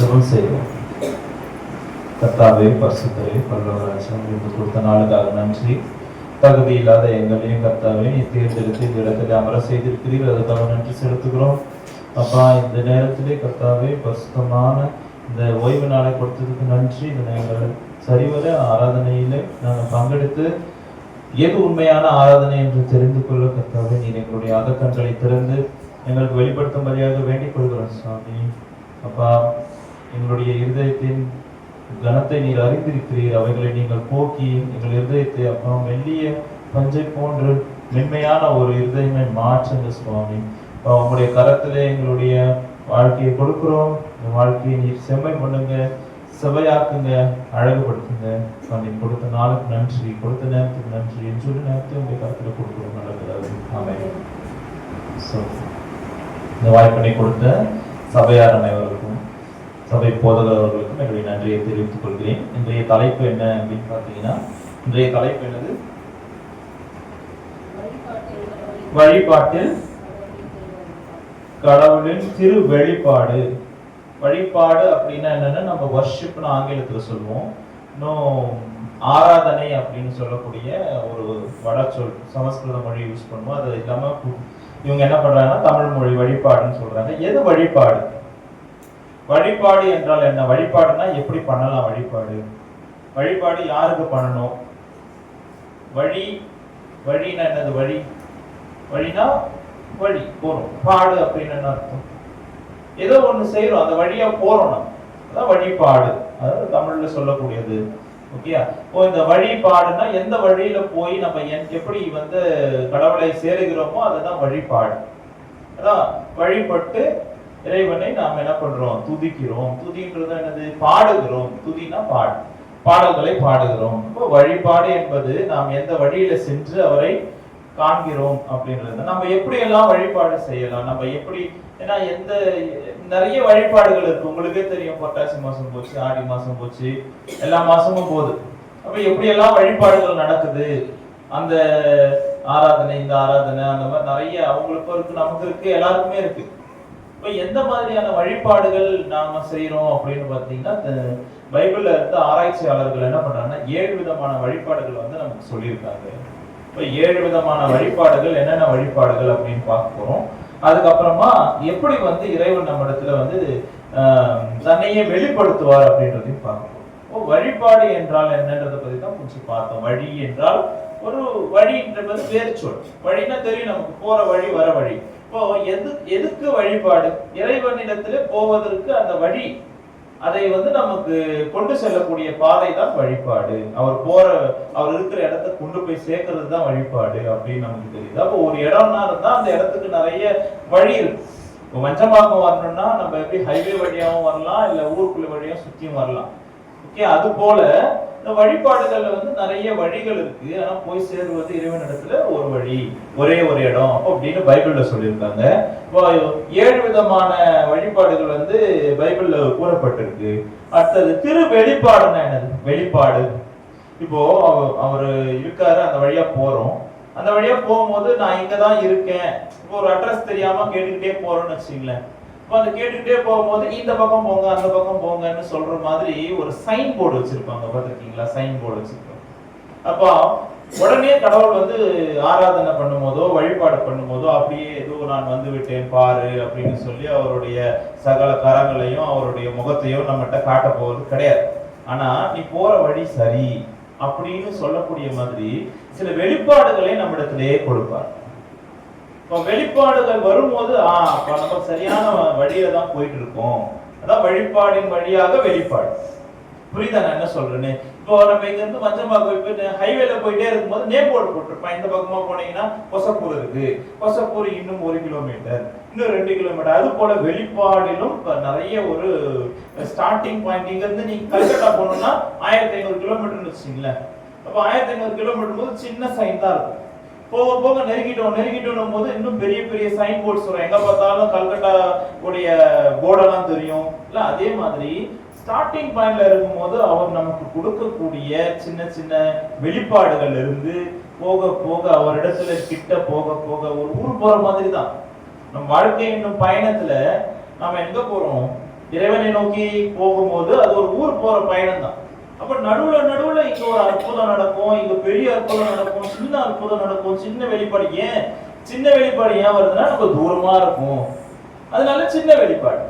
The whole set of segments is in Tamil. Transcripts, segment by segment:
ஜெபம் செய்வோம். கர்த்தாவே, பரிசுத்தரே, பரலோகராஜன், இன்று கொடுத்த நாளுக்காக நன்றி. தகுதி இல்லாத எங்களையும் கர்த்தாவே நீ தேர்ந்தெடுத்து இந்த இடத்துல அமர செய்திருக்கிறீர், அதுக்காக நன்றி செலுத்துகிறோம். அப்பா, இந்த நேரத்திலே கர்த்தாவே பரிசுத்தமான இந்த ஓய்வு நாளை கொடுத்ததுக்கு நன்றி. இந்த நாங்கள் சரிவர ஆராதனையிலே நாங்கள் பங்கெடுத்து எது உண்மையான ஆராதனை என்று தெரிந்து கொள்ள கர்த்தாவே நீர் எங்களுடைய அகக்கண்களை திறந்து எங்களுக்கு வெளிப்படுத்தும்படியாக வேண்டிக் கொள்கிறோம் சுவாமி. அப்பா, எங்களுடைய இருதயத்தின் கனத்தை நீர் அறிந்திருக்கிறீர். அவைகளை நீங்கள் போக்கி எங்கள் இருதயத்தை அப்பா மெல்லிய பஞ்சை போன்று மென்மையான ஒரு இருதயமை மாற்றுங்க சுவாமி. உங்களுடைய கரத்திலே எங்களுடைய வாழ்க்கையை கொடுக்கிறோம். இந்த வாழ்க்கையை நீர் செம்மை பண்ணுங்க, செவையாக்குங்க, அழகுபடுத்துங்க. நீ கொடுத்த நாளுக்கு நன்றி, கொடுத்த நேரத்துக்கு நன்றி. என்று சொல்லி நேரத்தை உங்களுடைய கரத்தில் கொடுக்கிறோம். நடக்கிறது. ஆமென். இந்த வாய்ப்பினை கொடுத்த சபையார் அனைவருக்கும், சபை போதகர் அவர்களுக்கும் என்னுடைய நன்றியை தெரிவித்துக் கொள்கிறேன். இன்றைய தலைப்பு என்ன அப்படின்னு பார்த்தீங்கன்னா, இன்றைய தலைப்பு என்னது? வழிபாட்டில் கடவுளின் திரு வெளிப்பாடு. வழிபாடு அப்படின்னா என்னன்னா, நம்ம வர்ஷிப்னு ஆங்கிலத்தில் சொல்லுவோம். இன்னும் ஆராதனை அப்படின்னு சொல்லக்கூடிய ஒரு வடச்சொல் சமஸ்கிருத மொழி யூஸ் பண்ணுவோம். அது இல்லாம இவங்க என்ன பண்றாங்கன்னா தமிழ் மொழி வழிபாடுன்னு சொல்றாங்க. எது வழிபாடு? வழிபாடு என்றால் என்ன? வழிபாடுனா எப்படி பண்ணலாம்? வழிபாடு யாருக்கு பண்ணணும்? வழினா என்னது? வழினா வழி போறோம். பாடு அப்படின்னு என்ன அர்த்தம்? ஏதோ ஒண்ணு செய்யறோம், அந்த வழியா போறோம், அதான் வழிபாடு. அதாவது தமிழ்ல சொல்லக்கூடியது. ஓகே. இந்த வழிபாடுனா எந்த வழியில போய் நம்ம எப்படி கடவுளை சேருகிறோமோ அதுதான் வழிபாடு. அதான் வழிபட்டு இறைவனை நாம் என்ன பண்றோம்? துதிக்கிறோம். துதின்றது என்னது? பாடுகிறோம். துதினா பாடல்களை பாடுகிறோம். இப்போ வழிபாடு என்பது நாம் எந்த வழியில சென்று அவரை காண்கிறோம் அப்படின்றது. நம்ம எப்படி எல்லாம் வழிபாடு செய்யலாம்? நம்ம எப்படி, ஏன்னா நிறைய வழிபாடுகள் இருக்கு. உங்களுக்கே தெரியும், புரட்டாசி மாசம் போச்சு, ஆடி மாசம் போச்சு, எல்லா மாசமும் போகுது. அப்ப எப்படி எல்லாம் வழிபாடுகள் நடக்குது? அந்த ஆராதனை, இந்த ஆராதனை, அந்த மாதிரி நிறைய அவங்களுக்கும் இருக்கு, நமக்கு இருக்கு, எல்லாருக்குமே இருக்கு. இப்ப எந்த மாதிரியான வழிபாடுகள் நாம செய்யறோம் அப்படின்னு பாத்தீங்கன்னா, பைபிள்ல இருந்த ஆராய்ச்சியாளர்கள் என்ன பண்றாங்கன்னா 7 விதமான வழிபாடுகள் நமக்கு சொல்லியிருக்காங்க. இப்ப 7 விதமான வழிபாடுகள் என்னென்ன வழிபாடுகள் அப்படின்னு பார்க்க போறோம். அதுக்கப்புறமா எப்படி இறைவன் நம்ம இடத்துல தன்னையே வெளிப்படுத்துவார் அப்படின்றதையும் பார்க்கணும். வழிபாடு என்றால் என்னன்றதை பத்தி தான் கொஞ்சம் பார்த்தோம். வழி என்றால் ஒரு வழி என்பது வேறு சொல். வழின்னா தெரியும் நமக்கு, போற வழி, வர வழி. இப்போ எதுக்கு வழிபாடு? இறைவனிடத்துல போவதற்கு அந்த வழி, அதை நமக்கு கொண்டு செல்லக்கூடிய பாதை தான் வழிபாடு. அவர் இருக்கிற இடத்தை கொண்டு போய் சேர்க்கறது தான் வழிபாடு அப்படின்னு நமக்கு தெரியுது. அப்போ ஒரு இடம்னா இருந்தா அந்த இடத்துக்கு நிறைய வழி இருக்கு. இப்போ மஞ்சமாக்கம் வரணும்னா நம்ம எப்படி ஹைவே வழியாகவும் வரலாம், இல்ல ஊருக்குள்ள வழியாகவும் சுத்தியும் வரலாம். ஓகே. அது போல இந்த வழிபாடுகள்ல நிறைய வழிகள் இருக்கு. ஆனா போய் சேருவது இறைவனிடத்துல ஒரு வழி, ஒரே ஒரு இடம் அப்படின்னு பைபிள்ல சொல்லியிருக்காங்க. 7 விதமான வழிபாடுகள் பைபிள்ல கூறப்பட்டிருக்கு. அடுத்தது திரு வெளிப்பாடுன்னா என்னது? வெளிப்பாடு. இப்போ அவரு இருக்காரு, அந்த வழியா போறோம். அந்த வழியா போகும்போது நான் இங்கதான் இருக்கேன், இப்போ ஒரு அட்ரஸ் தெரியாம கேட்டுக்கிட்டே போறோம்னு வச்சுங்களேன். அந்த கேட்டுக்கிட்டே போகும்போது இந்த பக்கம் போங்க, அந்த பக்கம் போங்கன்னு சொல்ற மாதிரி ஒரு சைன் போர்டு வச்சிருப்பாங்க. பார்த்திருக்கீங்களா? சைன் போர்டு வச்சிருப்பாங்க. அப்போ உடனே கடவுள் ஆராதனை பண்ணும் போதோ வழிபாடு பண்ணும் போதோ அப்படியே ஏதோ நான் விட்டேன் பாரு அப்படின்னு சொல்லி அவருடைய சகல கரங்களையும் அவருடைய முகத்தையும் நம்மகிட்ட காட்ட போவது கிடையாது. ஆனா நீ போற வழி சரி அப்படின்னு சொல்லக்கூடிய மாதிரி சில வெளிப்பாடுகளை நம்மிடத்திலேயே கொடுப்பார். வெளிப்பாடுகள் வரும்போது அப்ப நம்ம சரியான வழியில தான் போயிட்டு இருக்கோம். அதான் வழிபாடின் வழியாக வெளிப்பாடு. புரியுதா நான் என்ன சொல்றேன்னு? இப்போ நம்ம இங்க இருந்து மஞ்சமாக்கம் போயிட்டு ஹைவேல போயிட்டே இருக்கும்போது நேம் போர்டு போட்டிருப்பேன். இந்த பக்கமா போனீங்கன்னா கொசப்பூர் இருக்கு, கொசப்பூர் இன்னும் 1 கிலோமீட்டர், இன்னும் 2 கிலோமீட்டர். அது போல வெளிப்பாடிலும் நிறைய ஒரு ஸ்டார்டிங் பாயிண்ட். இங்க இருந்து நீங்க கல்கட்டா போகணும்னா 1500 கிலோமீட்டர்னு வச்சுங்களேன். அப்ப 1500 கிலோமீட்டர் போது சின்ன சைன் தான் இருக்கும். போக போக நெருங்கிட்டோம் போது இன்னும் பெரிய பெரிய சைன் போர்ட்ஸ் வரும். எங்க பார்த்தாலும் கல்கட்டா உடைய போர்டெல்லாம் தெரியும் இல்ல? அதே மாதிரி ஸ்டார்டிங் பாயிண்ட்ல இருக்கும்போது அவர் நமக்கு கொடுக்கக்கூடிய சின்ன சின்ன வெளிப்பாடுகள் இருந்து போக போக அவரிடத்துல கிட்ட போக போக ஒரு ஊர் போற மாதிரி தான் நம்ம வாழ்க்கை. இன்னும் பயணத்துல நாம எங்க போறோம்? இறைவனை நோக்கி போகும்போது அது ஒரு ஊர் போற பயணம் தான். அப்ப நடுவுல இங்க ஒரு அற்புதம் நடக்கும், இங்க பெரிய அற்புதம் நடக்கும், சின்ன அற்புதம் நடக்கும், சின்ன வெளிப்பாடு. சின்ன வெளிப்பாடு ஏன் வருதுன்னா நம்ம தூரமா இருக்கும், அதனால சின்ன வெளிப்பாடு.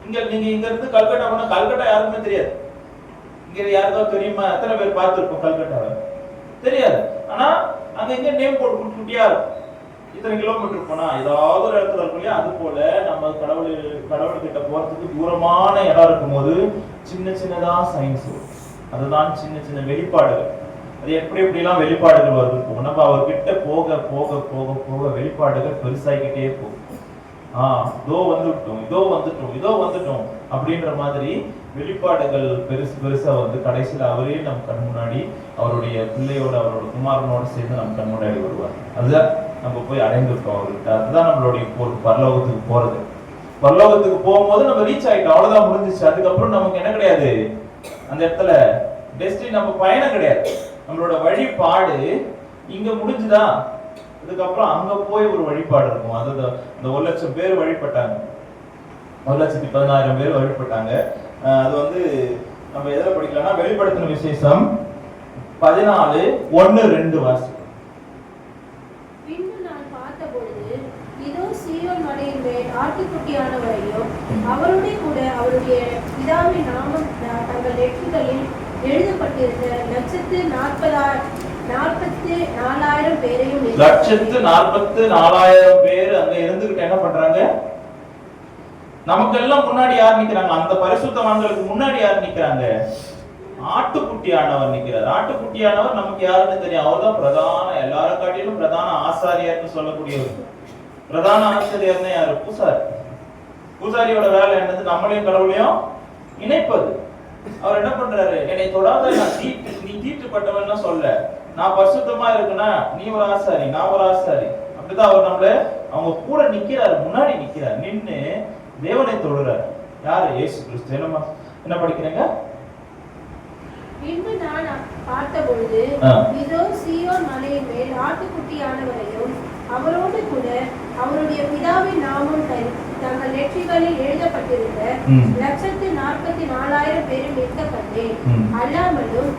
நீங்க இங்க இருந்து கல்கட்டா போனா கல்கட்டா யாருக்குமே தெரியாது. இங்க யாருக்காவது தெரியுமா? எத்தனை பேர் பார்த்துருப்போம் கல்கட்டாவை? தெரியாது. ஆனா அங்க இங்க நேம் போட்டு குட்டியா இருக்கும். இத்தனை கிலோமீட்டர் போனா ஏதாவது ஒரு இடத்துல இருக்கும் இல்லையா? அது போல நம்ம கடவுள் கிட்ட போறதுக்கு தூரமான இடம் இருக்கும் போது சின்ன சின்னதா சயின்ஸ், அதுதான் சின்ன சின்ன வெளிப்பாடுகள். அது எப்படிலாம் வெளிப்பாடுகள் வருது போகும். நம்ம அவர்கிட்ட போக போக போக போக வெளிப்பாடுகள் பெருசாகிக்கிட்டே போகும். இதோ வந்துட்டோம் அப்படின்ற மாதிரி வெளிப்பாடுகள் பெருசா வந்து கடைசியில் அவரே நம் கண் முன்னாடி அவருடைய பிள்ளையோட அவரோட குமாரனோட சேர்ந்து நம் கண் முன்னாடி வருவார். அதுதான் நம்ம போய் அடைந்திருக்கோம் அவர்கிட்ட. அதுதான் நம்மளுடைய பரலோகத்துக்கு போறது. பரலோகத்துக்கு போகும்போது நம்ம ரீச் ஆயிட்டோம், அவ்வளவுதான், முடிஞ்சிச்சு. அதுக்கப்புறம் நமக்கு என்ன கிடையாது, அந்த இடத்துல டெஸ்டினி, நம்ம பயணம் கிடையாது. நம்மளோட வழிபாடு இங்க முடிஞ்சுதா, இதுக்கப்புறம் அங்க போய் ஒரு வழிபாடு இருக்கும். அது இந்த 1,00,000 பேர் வழிபட்டாங்க, 1,16,000 பேர் வழிபட்டாங்க. அது வந்து நம்ம எதில் படிக்கலாம்னா வெளிப்படுத்தின விசேஷம் 14:1-2 வாசி. பின்பு நான் பார்த்தபொழுது இதோ சீயோன் மலையின் மேல் ஆட்டுக்குட்டியானவரையும் அவருடைய கூட அவருடைய பிதாவின் நாமம் தங்கள் நெற்றிகளில் எழுதப்பட்டிருந்த 1,44,000 பேரையும் 1,44,000 பேர் அங்க இருந்துகிட்டு என்ன பண்றாங்க? நமக்கெல்லாம் முன்னாடி யார் நிக்கிறாங்க? அந்த பரிசுத்தவான்களுக்கு முன்னாடி யார் நிக்கிறாங்க? ஆட்டுக்குட்டியானவர் நிக்கிறார். ஆட்டுக்குட்டியானவர் நமக்கு யாருன்னு தெரியும். அவர்தான் பிரதான, எல்லாரும் காட்டிலும் பிரதான ஆசாரியர்னு சொல்லக்கூடியவர். பிரதான ஆசாரியர்னா யாரு? பூசாரி. பூசாரியோட வேலை என்னது? நம்மளையும் கடவுளையும் இணைப்பது. அவர் என்ன பண்றாரு? என்னை தொடாத, நீ தீட்டுப்பட்டவன் சொல்ல, நான் பரிசுத்தமா இருக்குன்னா நீ ஒரு ஆசாரி, நான் ஒரு ஆசாரி. அப்படிதான் அவர் நம்மள அவங்க கூட நிக்கிறாரு, முன்னாடி நிக்கிறார், நின்னு தேவனை தொடுறார். யாரு? இயேசு கிறிஸ்து. என்ன படிக்கிறீங்க? பின்பு நான் பார்த்தபொழுது இதோ சீயோன் மலையின் மேல் ஆட்டுக்குட்டியானவரையும் அவரோடு கூட அவருடைய பிதாவின் நாமம் தங்கள் நெற்றிகளில் எழுதப்பட்டிருந்த 1,44,000 பேரும் நிற்க கண்டேன். அல்லாமலும்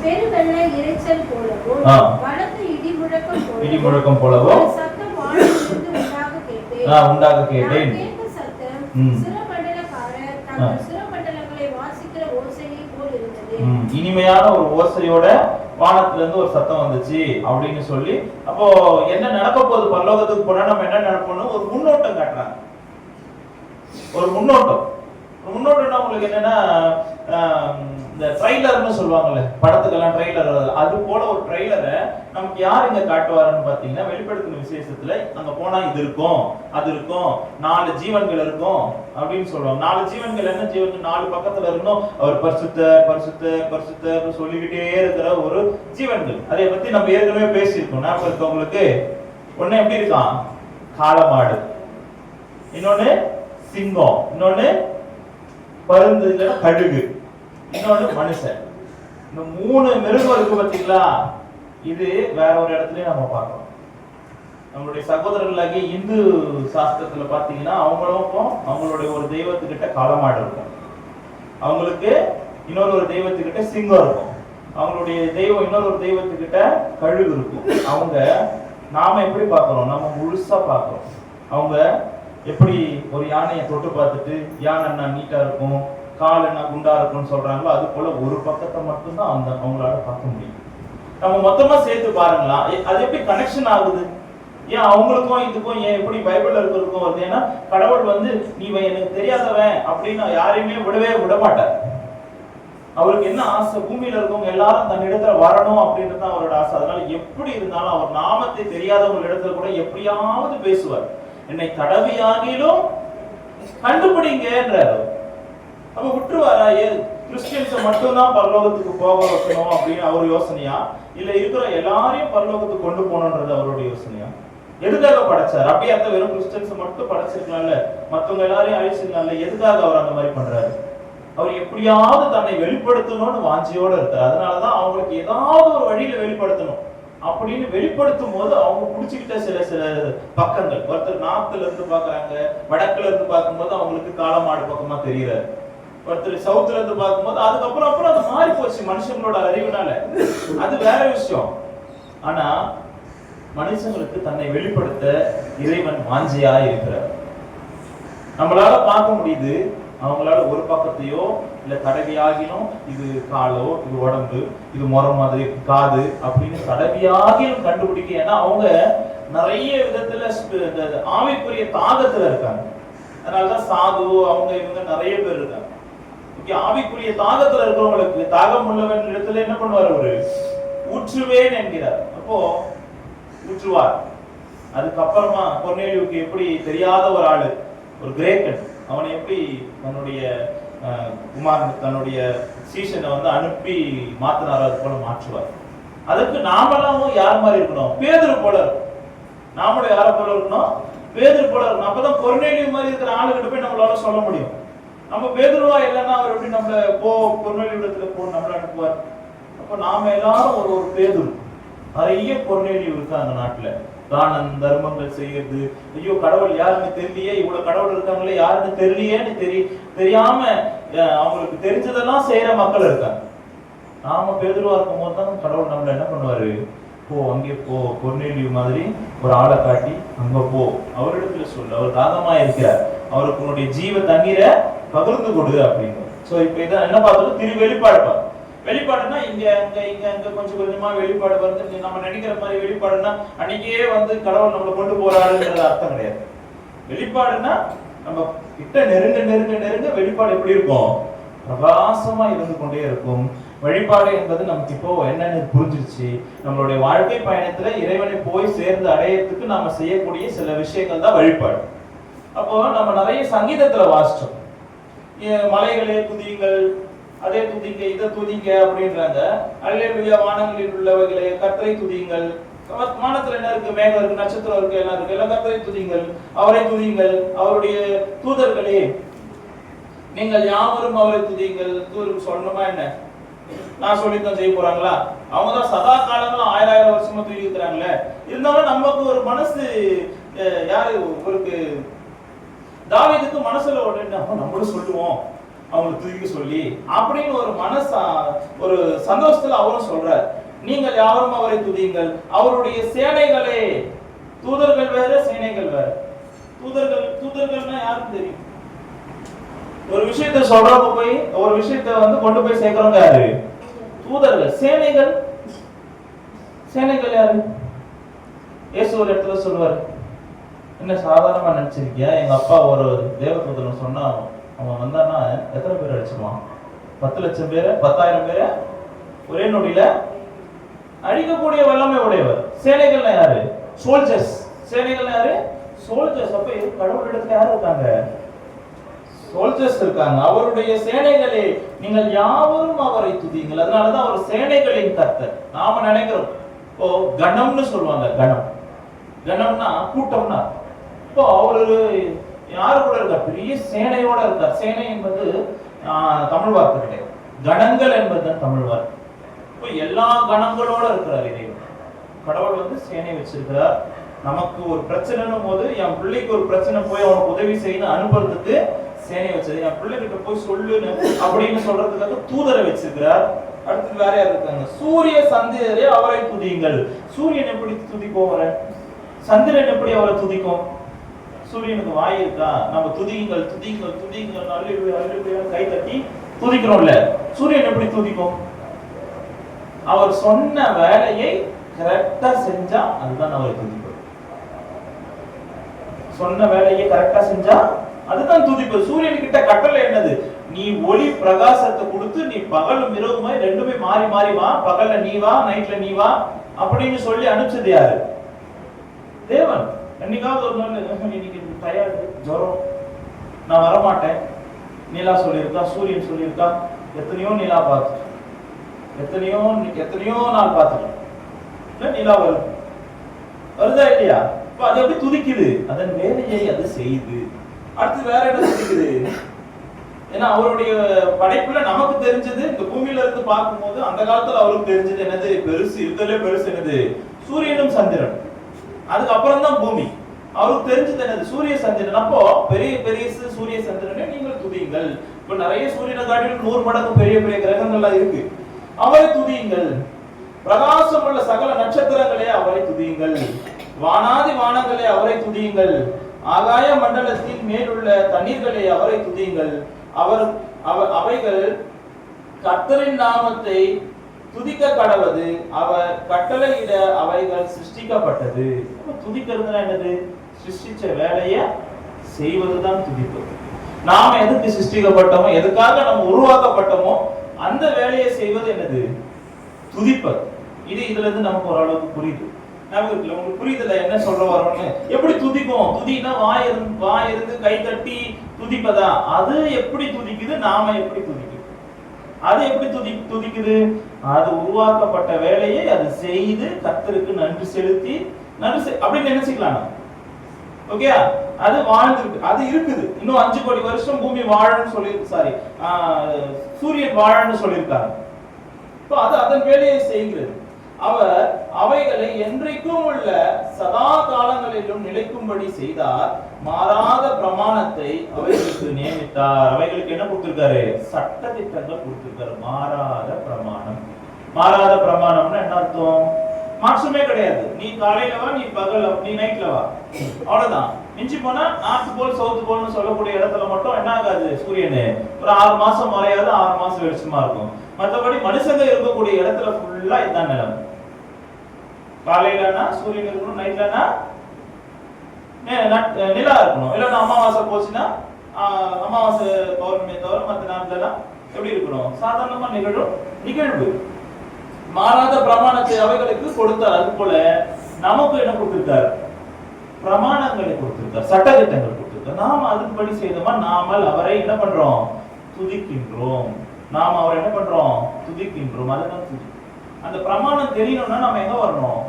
பெருவெள்ள இரைச்சல் போலவும் பலத்த இடி முழக்கம் போலவும் சத்தம் வானத்திலிருந்து உண்டாக கேட்டேன். கேட்ட சத்தம் சிரமண்டலக்காரர் தங்கள் சிரமண்டலங்களை வாசிக்கிற ஓசையை போல் இருந்தது. இனிமையான ஒரு ஓசையோட வானத்துல இருந்து ஒரு சத்தம் வந்துச்சு அப்படின்னு சொல்லி, அப்போ என்ன நடக்க போகுது, பரலோகத்துக்கு போனா நம்ம என்ன நடப்போம்னு ஒரு முன்னோட்டம் காட்டுறாங்க. ஒரு முன்னோட்டம் உங்களுக்கு என்னன்னா, இந்த ட்ரைலர்னு சொல்லுவாங்கல்ல, படத்துக்கெல்லாம் ட்ரைலர், அது போல ஒரு ட்ரைலரை நமக்கு யார் இங்க காட்டுவாருன்னு பாத்தீங்கன்னா, வெளிப்படுத்தின விசேஷத்துல அங்க போனா இது இருக்கும், அது இருக்கும், 4 ஜீவன்கள் இருக்கும் அப்படின்னு சொல்லுவாங்க. 4 ஜீவன்கள் என்ன ஜீவன்? 4 பக்கத்துல இருந்தும் அவர் பரிசுத்தர் சொல்லிக்கிட்டே இருக்கிற ஒரு ஜீவன்கள். அதை பத்தி நம்ம ஏற்கனவே பேசியிருக்கோம். ஞாபகம் இருக்கு உங்களுக்கு? ஒண்ணு எப்படி இருக்கான்? காளமாடு, இன்னொன்னு சிங்கம், இன்னொன்னு பருந்து இல்லைன்னா கழுகு, இன்னொன்னு மனுஷன். இந்த 3 மிருகம் இருக்கு பாத்தீங்களா? இது வேற ஒரு இடத்துலயும் நம்ம பார்க்கலாம். நம்மளுடைய சகோதரர்களாகிய இந்து சாஸ்திரத்துல பாத்தீங்கன்னா, அவங்களுடைய ஒரு தெய்வத்துக்கிட்ட காளமாடு இருக்கும், அவங்களுக்கு இன்னொரு தெய்வத்துக்கிட்ட சிங்கம் இருக்கும், அவங்களுடைய தெய்வம் இன்னொரு தெய்வத்துக்கிட்ட கழுகு இருக்கும். அவங்க நாம எப்படி பார்க்கிறோம்? நம்ம முழுசா பார்க்கிறோம். அவங்க எப்படி ஒரு யானையை தொட்டு பார்த்துட்டு யானை என்ன நீட்டா இருக்கும், கால் என்ன குண்டா இருக்கும்னு சொல்றாங்களோ, அது போல ஒரு பக்கத்தை மட்டும்தான் அவங்களால பார்க்க முடியும். நம்ம மொத்தமா சேர்த்து பாருங்களா, அது எப்படி கனெக்ஷன் ஆகுது? ஏன் அவங்களுக்கும் இதுக்கும் ஏன் எப்படி பைபிள்ல இருக்கிறதுக்கும் வருது? ஏன்னா கடவுள் வந்து நீ எனக்கு தெரியாதவன் அப்படின்னு யாரையுமே விட மாட்டார். அவருக்கு என்ன ஆசை? பூமியில இருக்கவங்க எல்லாரும் தன் இடத்துல வரணும் அப்படின்றது தான் அவரோட ஆசை. அதனால எப்படி இருந்தாலும் அவர் நாமத்தை தெரியாதவங்க இடத்துல கூட எப்படியாவது பேசுவார். என்னை தடவியாகிலும் கண்டுபிடிங்கன்றாரு. அப்ப விட்டுருவாரா? கிறிஸ்டியன்ஸை மட்டும்தான் பரலோகத்துக்கு போக வைக்கணும் அப்படின்னு அவர் யோசனையா, இல்ல இருக்கிற எல்லாரையும் பரலோகத்துக்கு கொண்டு போகணும்ன்றது அவருடைய யோசனையா? எதுக்காக படைச்சார்? அப்படியே அந்த வெறும் கிறிஸ்டியன்ஸை மட்டும் படைச்சிருக்கலாம்ல, மற்றவங்க எல்லாரையும் அழிச்சிருக்கலாம்ல. எதுக்காக அவர் அந்த மாதிரி பண்றாரு? அவர் எப்படியாவது தன்னை வெளிப்படுத்தணும்னு வாஞ்சியோட இருக்காரு. அதனாலதான் அவங்களுக்கு ஏதாவது ஒரு வழியில வெளிப்படுத்தணும் அப்படின்னு வெளிப்படுத்தும் போது அவங்க புடிச்சுக்கிட்ட சில பக்கங்கள், ஒருத்தர் நார்த்ல இருந்து பாக்குறாங்க, வடக்குல இருந்து பார்க்கும்போது அவங்களுக்கு காளமாடு பக்கமா தெரியுறாரு. ஒருத்தர் சவுத்துல இருந்து பார்க்கும்போது அதுக்கப்புறம் அது மாறி போச்சு மனுஷங்களோட அறிவுனால. அது வேற விஷயம். ஆனா மனுஷங்களுக்கு தன்னை வெளிப்படுத்த இறைவன் வாஞ்சியா இருக்கிறார். நம்மளால பார்க்க முடியுது, அவங்களால ஒரு பக்கத்தையோ இல்ல தடவியாகிலும் இது காலோ இது உடம்பு இது முறை மாதிரி காது அப்படின்னு தடவியாகிலும் கண்டுபிடிக்க. ஏன்னா அவங்க நிறைய விதத்துல ஆவிக்குரிய தாகத்துல இருக்காங்க. அதனாலதான் சாது அவங்க இவங்க நிறைய பேர் இருக்காங்க. ஆவிக்குரிய தாகத்துல இருக்கிறவங்களுக்கு தாகம் உள்ளவன் இடத்துல என்ன பண்ணுவார், அவரு ஊற்றுவேன் என்கிறார். அப்போ ஊற்றுவார். அதுக்கப்புறமா கொர்நேலியுக்கு எப்படி தெரியாத ஒரு ஆளு, ஒரு கிரேக்கன், அவனை எப்படி தன்னுடைய தன்னுடைய சீசனை அனுப்பி மாத்தினார், அது போல மாற்றுவார். அதுக்கு நாமெல்லாம் யார் மாதிரி இருக்கணும், பேதுரு போல இருக்கணும். நாமளும் யார போல இருக்கணும், பேதுரு போல இருக்கணும். அப்பதான் கொர்நேலியு மாதிரி இருக்கிற ஆளுகிட்ட போய் நம்மளால சொல்ல முடியும். நம்ம பேதுருவா இல்லைன்னா அவர் எப்படி நம்மள கொர்நேலியு இடத்துல நம்மள அனுப்புவார். அப்ப நாம எல்லாரும் ஒரு பேதுரு. நிறைய கொர்நேலியு இருக்கு அந்த நாட்டுல. தானம் தர்மங்கள் செய்யறது, ஐயோ கடவுள் யாருன்னு தெரியலையே, இவ்வளவு கடவுள் இருக்காங்களே யாருன்னு தெரியலையேன்னு தெரியாம அவங்களுக்கு தெரிஞ்சதெல்லாம் செய்யற மக்கள் இருக்காங்க. நாம பேதுருவா இருக்கும் போது தான் கடவுள் நம்மள என்ன பண்ணுவாரு, போ அங்கே போ, கொர்நேலியு மாதிரி ஒரு ஆளை காட்டி அங்க போ, அவரிடத்துல சொல்லு, அவர் தாகமா இருக்கிறார், அவருக்கு உன்னுடைய ஜீவ தண்ணீரை பகிர்ந்து கொடு அப்படின்னு. சோ இப்ப இதான் என்ன பார்த்தோம், வெளிப்பாடு. வெளிப்பாடுனா இங்க கொஞ்சம் கொஞ்சமா வெளிப்பாடு வந்து நம்ம நினைக்கிற மாதிரி வெளிப்பாடுனா அன்னைக்கே கடவுள் நம்மளை கொண்டு போறாருன்றது அர்த்தம் கிடையாது. வெளிப்பாடுனா நம்ம கிட்ட நெருங்க வெளிப்பாடு எப்படி இருக்கும், பிரகாசமா இருந்து கொண்டே இருக்கும். வழிபாடு என்பது நமக்கு இப்போ என்னன்னு புரிஞ்சிருச்சு. நம்மளுடைய வாழ்க்கை பயணத்துல இறைவனை போய் சேர்ந்து அடையறதுக்கு நாம செய்யக்கூடிய சில விஷயங்கள் தான் வழிபாடு. அப்போ நம்ம நிறைய சங்கீதத்துல வாசிச்சோம், மலைகளே துதியுங்கள், அதே துதிங்க இதை துதிங்க அப்படின்றாங்க. அல்லேலூயா வானங்களில் உள்ளவைகளே கர்த்தரை துதியுங்கள். வானத்துல என்ன இருக்கு, மேகம் இருக்கு, நட்சத்திரம் இருக்கு, எல்லாம் இருக்கு, எல்லாம் கர்த்தரை துதியுங்கள், அவரை துதியுங்கள். அவருடைய தூதர்களே நீங்கள் யாவரும் அவரை துதியுங்கள். தூதருக்கு சொல்லணுமா என்ன, நான் சொல்லித்தான் செய்ய போறாங்களா? அவங்கதான் சதா காலங்களும் 1000 வருஷமா தூக்கி இருக்கிறாங்களே. இருந்தாலும் நமக்கு ஒரு மனசு, யாரு ஒரு தாவீதுக்கு மனசுல உடனே நம்மளும் சொல்லுவோம் அவங்களை தூக்கி சொல்லி அப்படின்னு ஒரு ஒரு சந்தோஷத்துல அவரும் சொல்றார், நீங்கள் யாவரும் அவரை துதியுங்கள். அவருடைய சேனைகளே, தூதர்கள் வேற சேனைகள் வேற. தூதர்கள்னா யாருக்கு தெரியும்? ஒரு விஷயத்தை சொல்றவங்க போய் ஒரு விஷயத்தை கொண்டு போய் சேர்க்கிறவங்க யாரு? தூதர்கள். சேனைகள் யாரு? இயேசு ஒரு இடத்துல சொல்லுவாரு, என்ன சாதாரணமா நினைச்சிருக்கியா, எங்க அப்பா ஒரு தேவதூதன் சொன்னா அவன் வந்தான்னா எத்தனை பேர் அடிச்சிருவான், 10 லட்சம் பேரை 10,000 பேரை ஒரே நொடியில அழிக்கக்கூடிய வல்லமை உடையவர். சேனைகள்ல யாரு? சோல்ஜர்ஸ். சேனைகள்ல யாரு? சோல்ஜர்ஸ். அப்ப கடவுளிடத்துல யாரு இருக்காங்க? சோல்ஜர்ஸ் இருக்காங்க. அவருடைய சேனைகளே நீங்கள் யாவரும் அவரை துதியுங்கள். அதனாலதான் அவர் சேனைகளின் கர்த்தர். நாம நினைக்கிறோம் இப்போ கணம்னு சொல்லுவாங்க, கணம்னா கூட்டம்னா. இப்போ அவரு யாரு கூட இருக்கார்? பெரிய சேனையோட இருக்கார். சேனை என்பது தமிழ் வார்த்தை கிடையாது, கணங்கள் என்பதுதான் தமிழ் வார்த்தை. இப்போ எல்லா கணங்களோட இருக்கிறார் இறைவன். கடவுள் சேனை வச்சிருக்கிறார். நமக்கு ஒரு பிரச்சனைன்னும் போது, என் பிள்ளைக்கு ஒரு பிரச்சனை போய் அவனுக்கு உதவி செய்யணும் அனுப்புறதுக்கு சேனை வச்சது, என் பிள்ளைகிட்ட போய் சொல்லுன்னு அப்படின்னு சொல்றதுக்காக தூதரை வச்சிருக்கிறார். அடுத்து வேற யார் இருக்காங்க? சூரிய சந்திரரே அவரை துதியுங்கள். சூரியன் எப்படி துதிக்கும்? சந்திரன் எப்படி அவரை துதிக்கும்? சூரியனுக்கு வாய் இருக்கா? நம்ம துதியுங்கள் துதியுங்கள் துதியுங்கள் அல்லேலூயா கை தட்டி துதிக்கிறோம்ல. சூரியன் எப்படி துதிக்கும்? அவர் சொன்ன வேலையை கரெக்டா செஞ்சா அதுதான் அவரை துதிப்பது. சொன்ன வேலையை கரெக்டா செஞ்சா அதுதான் துதிப்பது. சூரியன் கிட்ட கட்டளை என்னது? நீ ஒளி பிரகாசத்தை கொடுத்து நீ பகலும் இரவுமே ரெண்டுமே மாறி மாறி வா, பகல்ல நீ வா நைட்ல நீ வா அப்படின்னு சொல்லி அனுப்பிச்சது யாரு? தேவன். என்னைக்காவது ஒரு நாள் இன்னைக்கு டயர்டு ஜுரம் நான் வரமாட்டேன் நிலா சொல்லியிருக்கா, சூரியன் சொல்லியிருக்கா. எத்தனையோ நிலா பார்த்துட்டேன், எத்தனையோ நாள் பார்த்துட்டேன். நிலா வருதா இல்லையா? இப்ப அது எப்படி துதிக்குது? அதன் வேலையை அது செய்யுது. அடுத்து வேற என்ன துதிக்குது? ஏன்னா அவருடைய படைப்புல நமக்கு தெரிஞ்சது, இந்த பூமியில இருந்து பார்க்கும்போது அந்த காலத்துல அவருக்கு தெரிஞ்சது என்னது? பெருசு, இருக்கிறதுலே பெருசு என்னது? சூரியனும் சந்திரன். அதுக்கப்புறம் தான் பூமி. அவருக்கு தெரிஞ்சது என்னது? சூரிய சந்திரன். அப்போ பெரிய சூரிய சந்திரனை நீங்கள் துதியுங்கள். இப்ப நிறைய சூரியனை காட்டிலும் 100 மடங்கு பெரிய பெரிய கிரகங்கள்லாம் இருக்கு. அவரை துதியுங்கள். பிரகாசம் உள்ள சகல நட்சத்திரங்களே அவரை துதியுங்கள். வானாதி வானங்களே அவரை துதியுங்கள். ஆகாய மண்டலத்தின் மேலுள்ள தண்ணீர்களே அவரை துதியுங்கள். அவைகள் கர்த்தரின் நாமத்தை துதிக்க கடவது. அவர் கட்டளையிட அவைகள் சிருஷ்டிக்கப்பட்டது. துதிக்கிறதுனா என்னது? சிருஷ்டிச்ச வேலைய செய்வதுதான் துதிப்பு. நாம எதுக்கு சிருஷ்டிக்கப்பட்டோமோ, எதுக்காக நம்ம உருவாக்கப்பட்டோமோ அந்த வேலையை செய்வது என்னது? துதிப்பது. இதுல இருந்து நமக்கு ஓரளவுக்கு புரியுது. நமக்கு உங்களுக்கு புரியுதுல என்ன சொல்ற வரோம்னு? எப்படி துதிக்கும்? துதினா வாய் இருந்து கை தட்டி துதிப்பதா? அது எப்படி துதிக்குது? நாம எப்படி துதிக்குது? அது எப்படி துதிக்குது? அது உருவாக்கப்பட்ட வேலையை அது செய்து கர்த்தருக்கு நன்றி செலுத்தி அப்படின்னு நினைச்சுக்கலாம். ஓகே, அது வாழ்ந்துருக்கு, அது இருக்குது. இன்னும் 5 கோடி வருஷம் பூமி வாழன்னு சொல்லி சூரியன் வாழன்னு சொல்லியிருக்காங்க. அது அதன் வேலையை செய்கிறது. அவர் அவைகளை என்றைக்கும் உள்ள சதா காலங்களிலும் நிலைக்கும்படி செய்தார். மாறாத பிரமாணத்தை அவைகளுக்கு நியமித்தார். அவைகளுக்கு என்ன கொடுத்திருக்காரு? சட்ட திட்டங்கள் கொடுத்திருக்காரு. மாறாத பிரமாணம். மாறாத பிரமாணம்னா என்ன அர்த்தம்? மாற்றமே கிடையாது. நீ காலையில வா, நீ பகல், நீ நைட்ல வா, அவ்வளவுதான். மிஞ்சி போனா நார்த் போல் சவுத் போல்னு சொல்லக்கூடிய இடத்துல மட்டும் என்ன ஆகாது? சூரியனு ஒரு 6 மாசம் மறையாது, 6 மாசம் வெளிச்சமா இருக்கும். மற்றபடி மனுஷங்க இருக்கக்கூடிய இடத்துல ஃபுல்லா இதுதான் நிலைமை. காலையிலனா சூரியன் இருக்கணும், நைட்லனா நிலா இருக்கணும். இல்லைன்னா அமாவாசை போச்சுன்னா அமாவாசை பௌர்ணமி தவிர மற்ற நாட்கள்லாம் எப்படி இருக்கணும்? சாதாரணமா நிகழ்வு. மாறாத பிரமாணத்தை அவைகளுக்கு கொடுத்தார். அது போல நமக்கு என்ன கொடுத்திருக்கார்? பிரமாணங்களை கொடுத்திருக்கார், சட்டதிட்டங்கள் கொடுத்திருக்கார். நாம அதுபடி செய்தோமா நாமல் அவரை என்ன பண்றோம்? துதிக்கின்றோம். நாம அவரை என்ன பண்றோம்? துதிக்கின்றோம். அதுதான் துதி. அந்த பிரமாணம் தெரியணும்னா நம்ம எங்க வரணும்?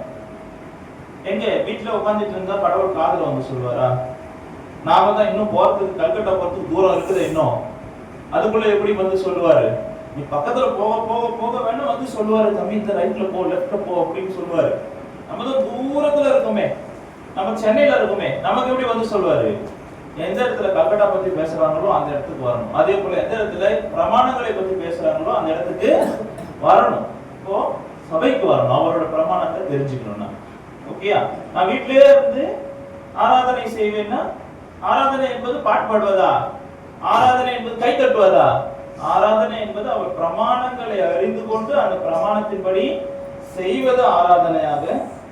எங்க வீட்டுல உட்கார்ந்துட்டு இருந்தா கடவுள் காதுல வந்து சொல்லுவாரா? நாம தான் இன்னும் போறதுக்கு, கல்கட்டா போறதுக்கு தூரம் இருக்குது இன்னும். அதுக்குள்ள எப்படி வந்து சொல்லுவாரு? நீ பக்கத்துல போக போக போக வேணும் வந்து சொல்லுவாரு, தம்பி இந்த ரைட்ல போ, லெஃப்ட்ல போ அப்படின்னு சொல்லுவாரு. நம்ம தான் தூரத்துல இருக்குமே, நம்ம சென்னையில இருக்குமே, நமக்கு எப்படி வந்து சொல்லுவாரு? எந்த இடத்துல கல்கட்டா பத்தி பேசுறாங்களோ அந்த இடத்துக்கு வரணும். அதே போல எந்த இடத்துல பிரமாணங்களை பத்தி பேசுறாங்களோ அந்த இடத்துக்கு வரணும். இப்போ சபைக்கு வரணும், அவரோட பிரமாணத்தை தெரிஞ்சுக்கணும்னா. ஓகேயா? நான் வீட்டிலேயே இருந்து ஆராதனை செய்வேன்னா, ஆராதனை என்பது பாட்டு பாடுவதா? ஆராதனை என்பது கை தட்டுவதா? ஆராதனை என்பது அவர் பிரமாணங்களை அறிந்து கொண்டு அந்த பிரமாணத்தின்படி செய்வது ஆராதனையாக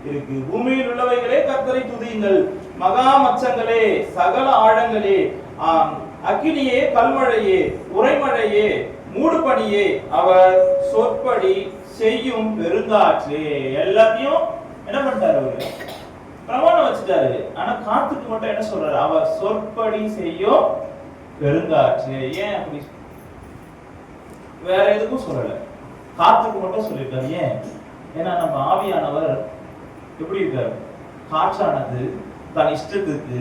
இருக்கு. பூமியில் உள்ளவைகளே கர்த்தரை துதியுங்கள். மகா மச்சங்களே, சகல ஆழங்களே, அக்கினியே, கல்மழையே, உறைமழையே, மூடுபனியே, அவர் சொற்படி செய்யும் பெருங்காற்றே. எல்லாத்தையும் என்ன பண்ணிட்டாரு? அவரு பிரமாணம் வச்சுட்டாரு. ஆனா காத்துக்கு மட்டும் என்ன சொல்றாரு? அவர் சொற்படி செய்யும் பெருங்காற்று. ஏன் அப்படி? வேற எதுக்கும் சொல்லல, காத்துக்கு மட்டும் சொல்லியிருக்காரு. ஏன்? ஏன்னா நம்ம ஆவியானவர் எப்படி இருக்காரு? காற்றானது தன் இஷ்டத்துக்கு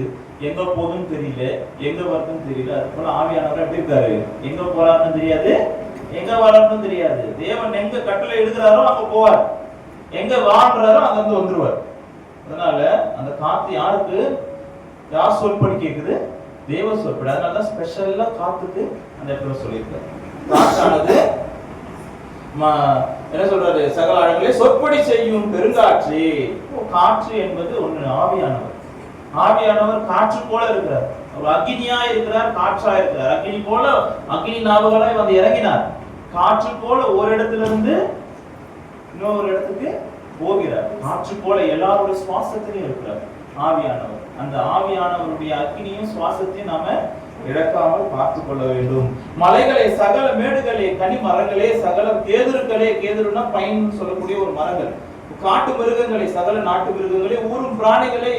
எங்க போகுதுன்னு தெரியல, எங்க வருதுன்னு தெரியல. அது போல ஆவியானவர் எப்படி இருக்காரு? எங்க போறாருன்னு தெரியாது, எங்க வராருன்னு தெரியாது. தேவன் எங்க கட்டளை எடுக்கிறாரோ அங்க போவார், எங்க வாழ்றாரோ அங்க இருந்து வந்துருவார். அதனால அந்த காத்து யாருக்கு? யார் சொற்படி கேக்குது? தேவ சொற்படி. அதனாலதான் ஸ்பெஷலா காத்துக்கு அந்த இடத்துல சொல்லியிருக்காரு. காற்றானது என்ன சொல்றாரு? சகல ஆழங்களே சொற்படி செய்யும் பெருங்காற்று. காற்று என்பது ஒண்ணு ஆவியானவர். ஆவியானவர் காற்று போல இருக்கிறார். அவர் அக்னியா இருக்கிறார், காற்றா இருக்கிறார். அக்னி போல அக்னி நாவுகளாய் வந்து இறங்கினார். காற்று போல ஒரு இடத்துல இருந்து இன்னொரு இடத்துக்கு போகிறார். காற்று போல எல்லாருடைய சுவாசத்திலையும் இருக்கிறார் ஆவியானவர். அந்த ஆவியானவருடைய அக்னியும் சுவாசத்தையும் நாம இழக்காமல் பார்த்து கொள்ள வேண்டும். மலைகளே, சகல மேடுகளே, கனி மரங்களே, சகல கேதுருக்களே, கேதுருன்னா பைன் சொல்லக்கூடிய ஒரு மரங்கள், காட்டு மிருகங்களே, சகல நாட்டு மிருகங்களே, ஊரும் பிராணிகளே,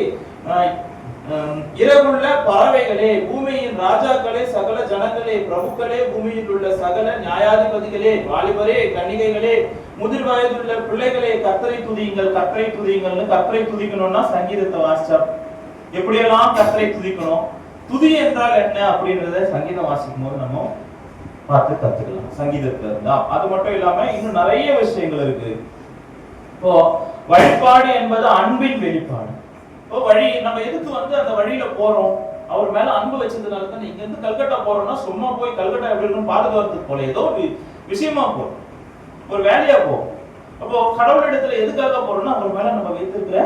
இரவுள்ள பறவைகளே, பூமியின் ராஜாக்களே, சகல ஜனங்களே, பிரபுக்களே, பூமியில் உள்ள சகல நியாயாதிபதிகளே, வாலிபரே, கன்னிகைகளே, முதிர் வயதுள்ள பிள்ளைகளே, கர்த்தரை துதியுங்கள். கர்த்தரை துதியுங்கள்னு கர்த்தரை துதிக்கணும்னா சங்கீதத்தை வாசிச்சா எப்படியெல்லாம் கர்த்தரை துதிக்கணும், துதி என்றால் என்ன அப்படின்றத சங்கீதம் வாசிக்கும் போது நம்ம பார்த்து கத்துக்கலாம் சங்கீதத்துல இருந்தா. அது மட்டும் இல்லாம இன்னும் நிறைய விஷயங்கள் இருக்கு. இப்போ வழிபாடு என்பது அன்பின் வெளிப்பாடு. இப்போ வழி நம்ம எதுக்கு வந்து அந்த வழியில போறோம்? அவர் மேல அன்பு வச்சதுனால தான் இங்க இருந்து கல்கட்டா போறோம்னா சும்மா போய் கல்கட்டா எப்படி இருக்குன்னு பாதுகாக்கிறதுக்கு போல ஏதோ ஒரு விஷயமா போறோம், ஒரு வேலையா போறோம். அப்போ கடவுள் இடத்துல எதுக்காக போறோம்னா அவர் மேல நம்ம வைத்திருக்கிற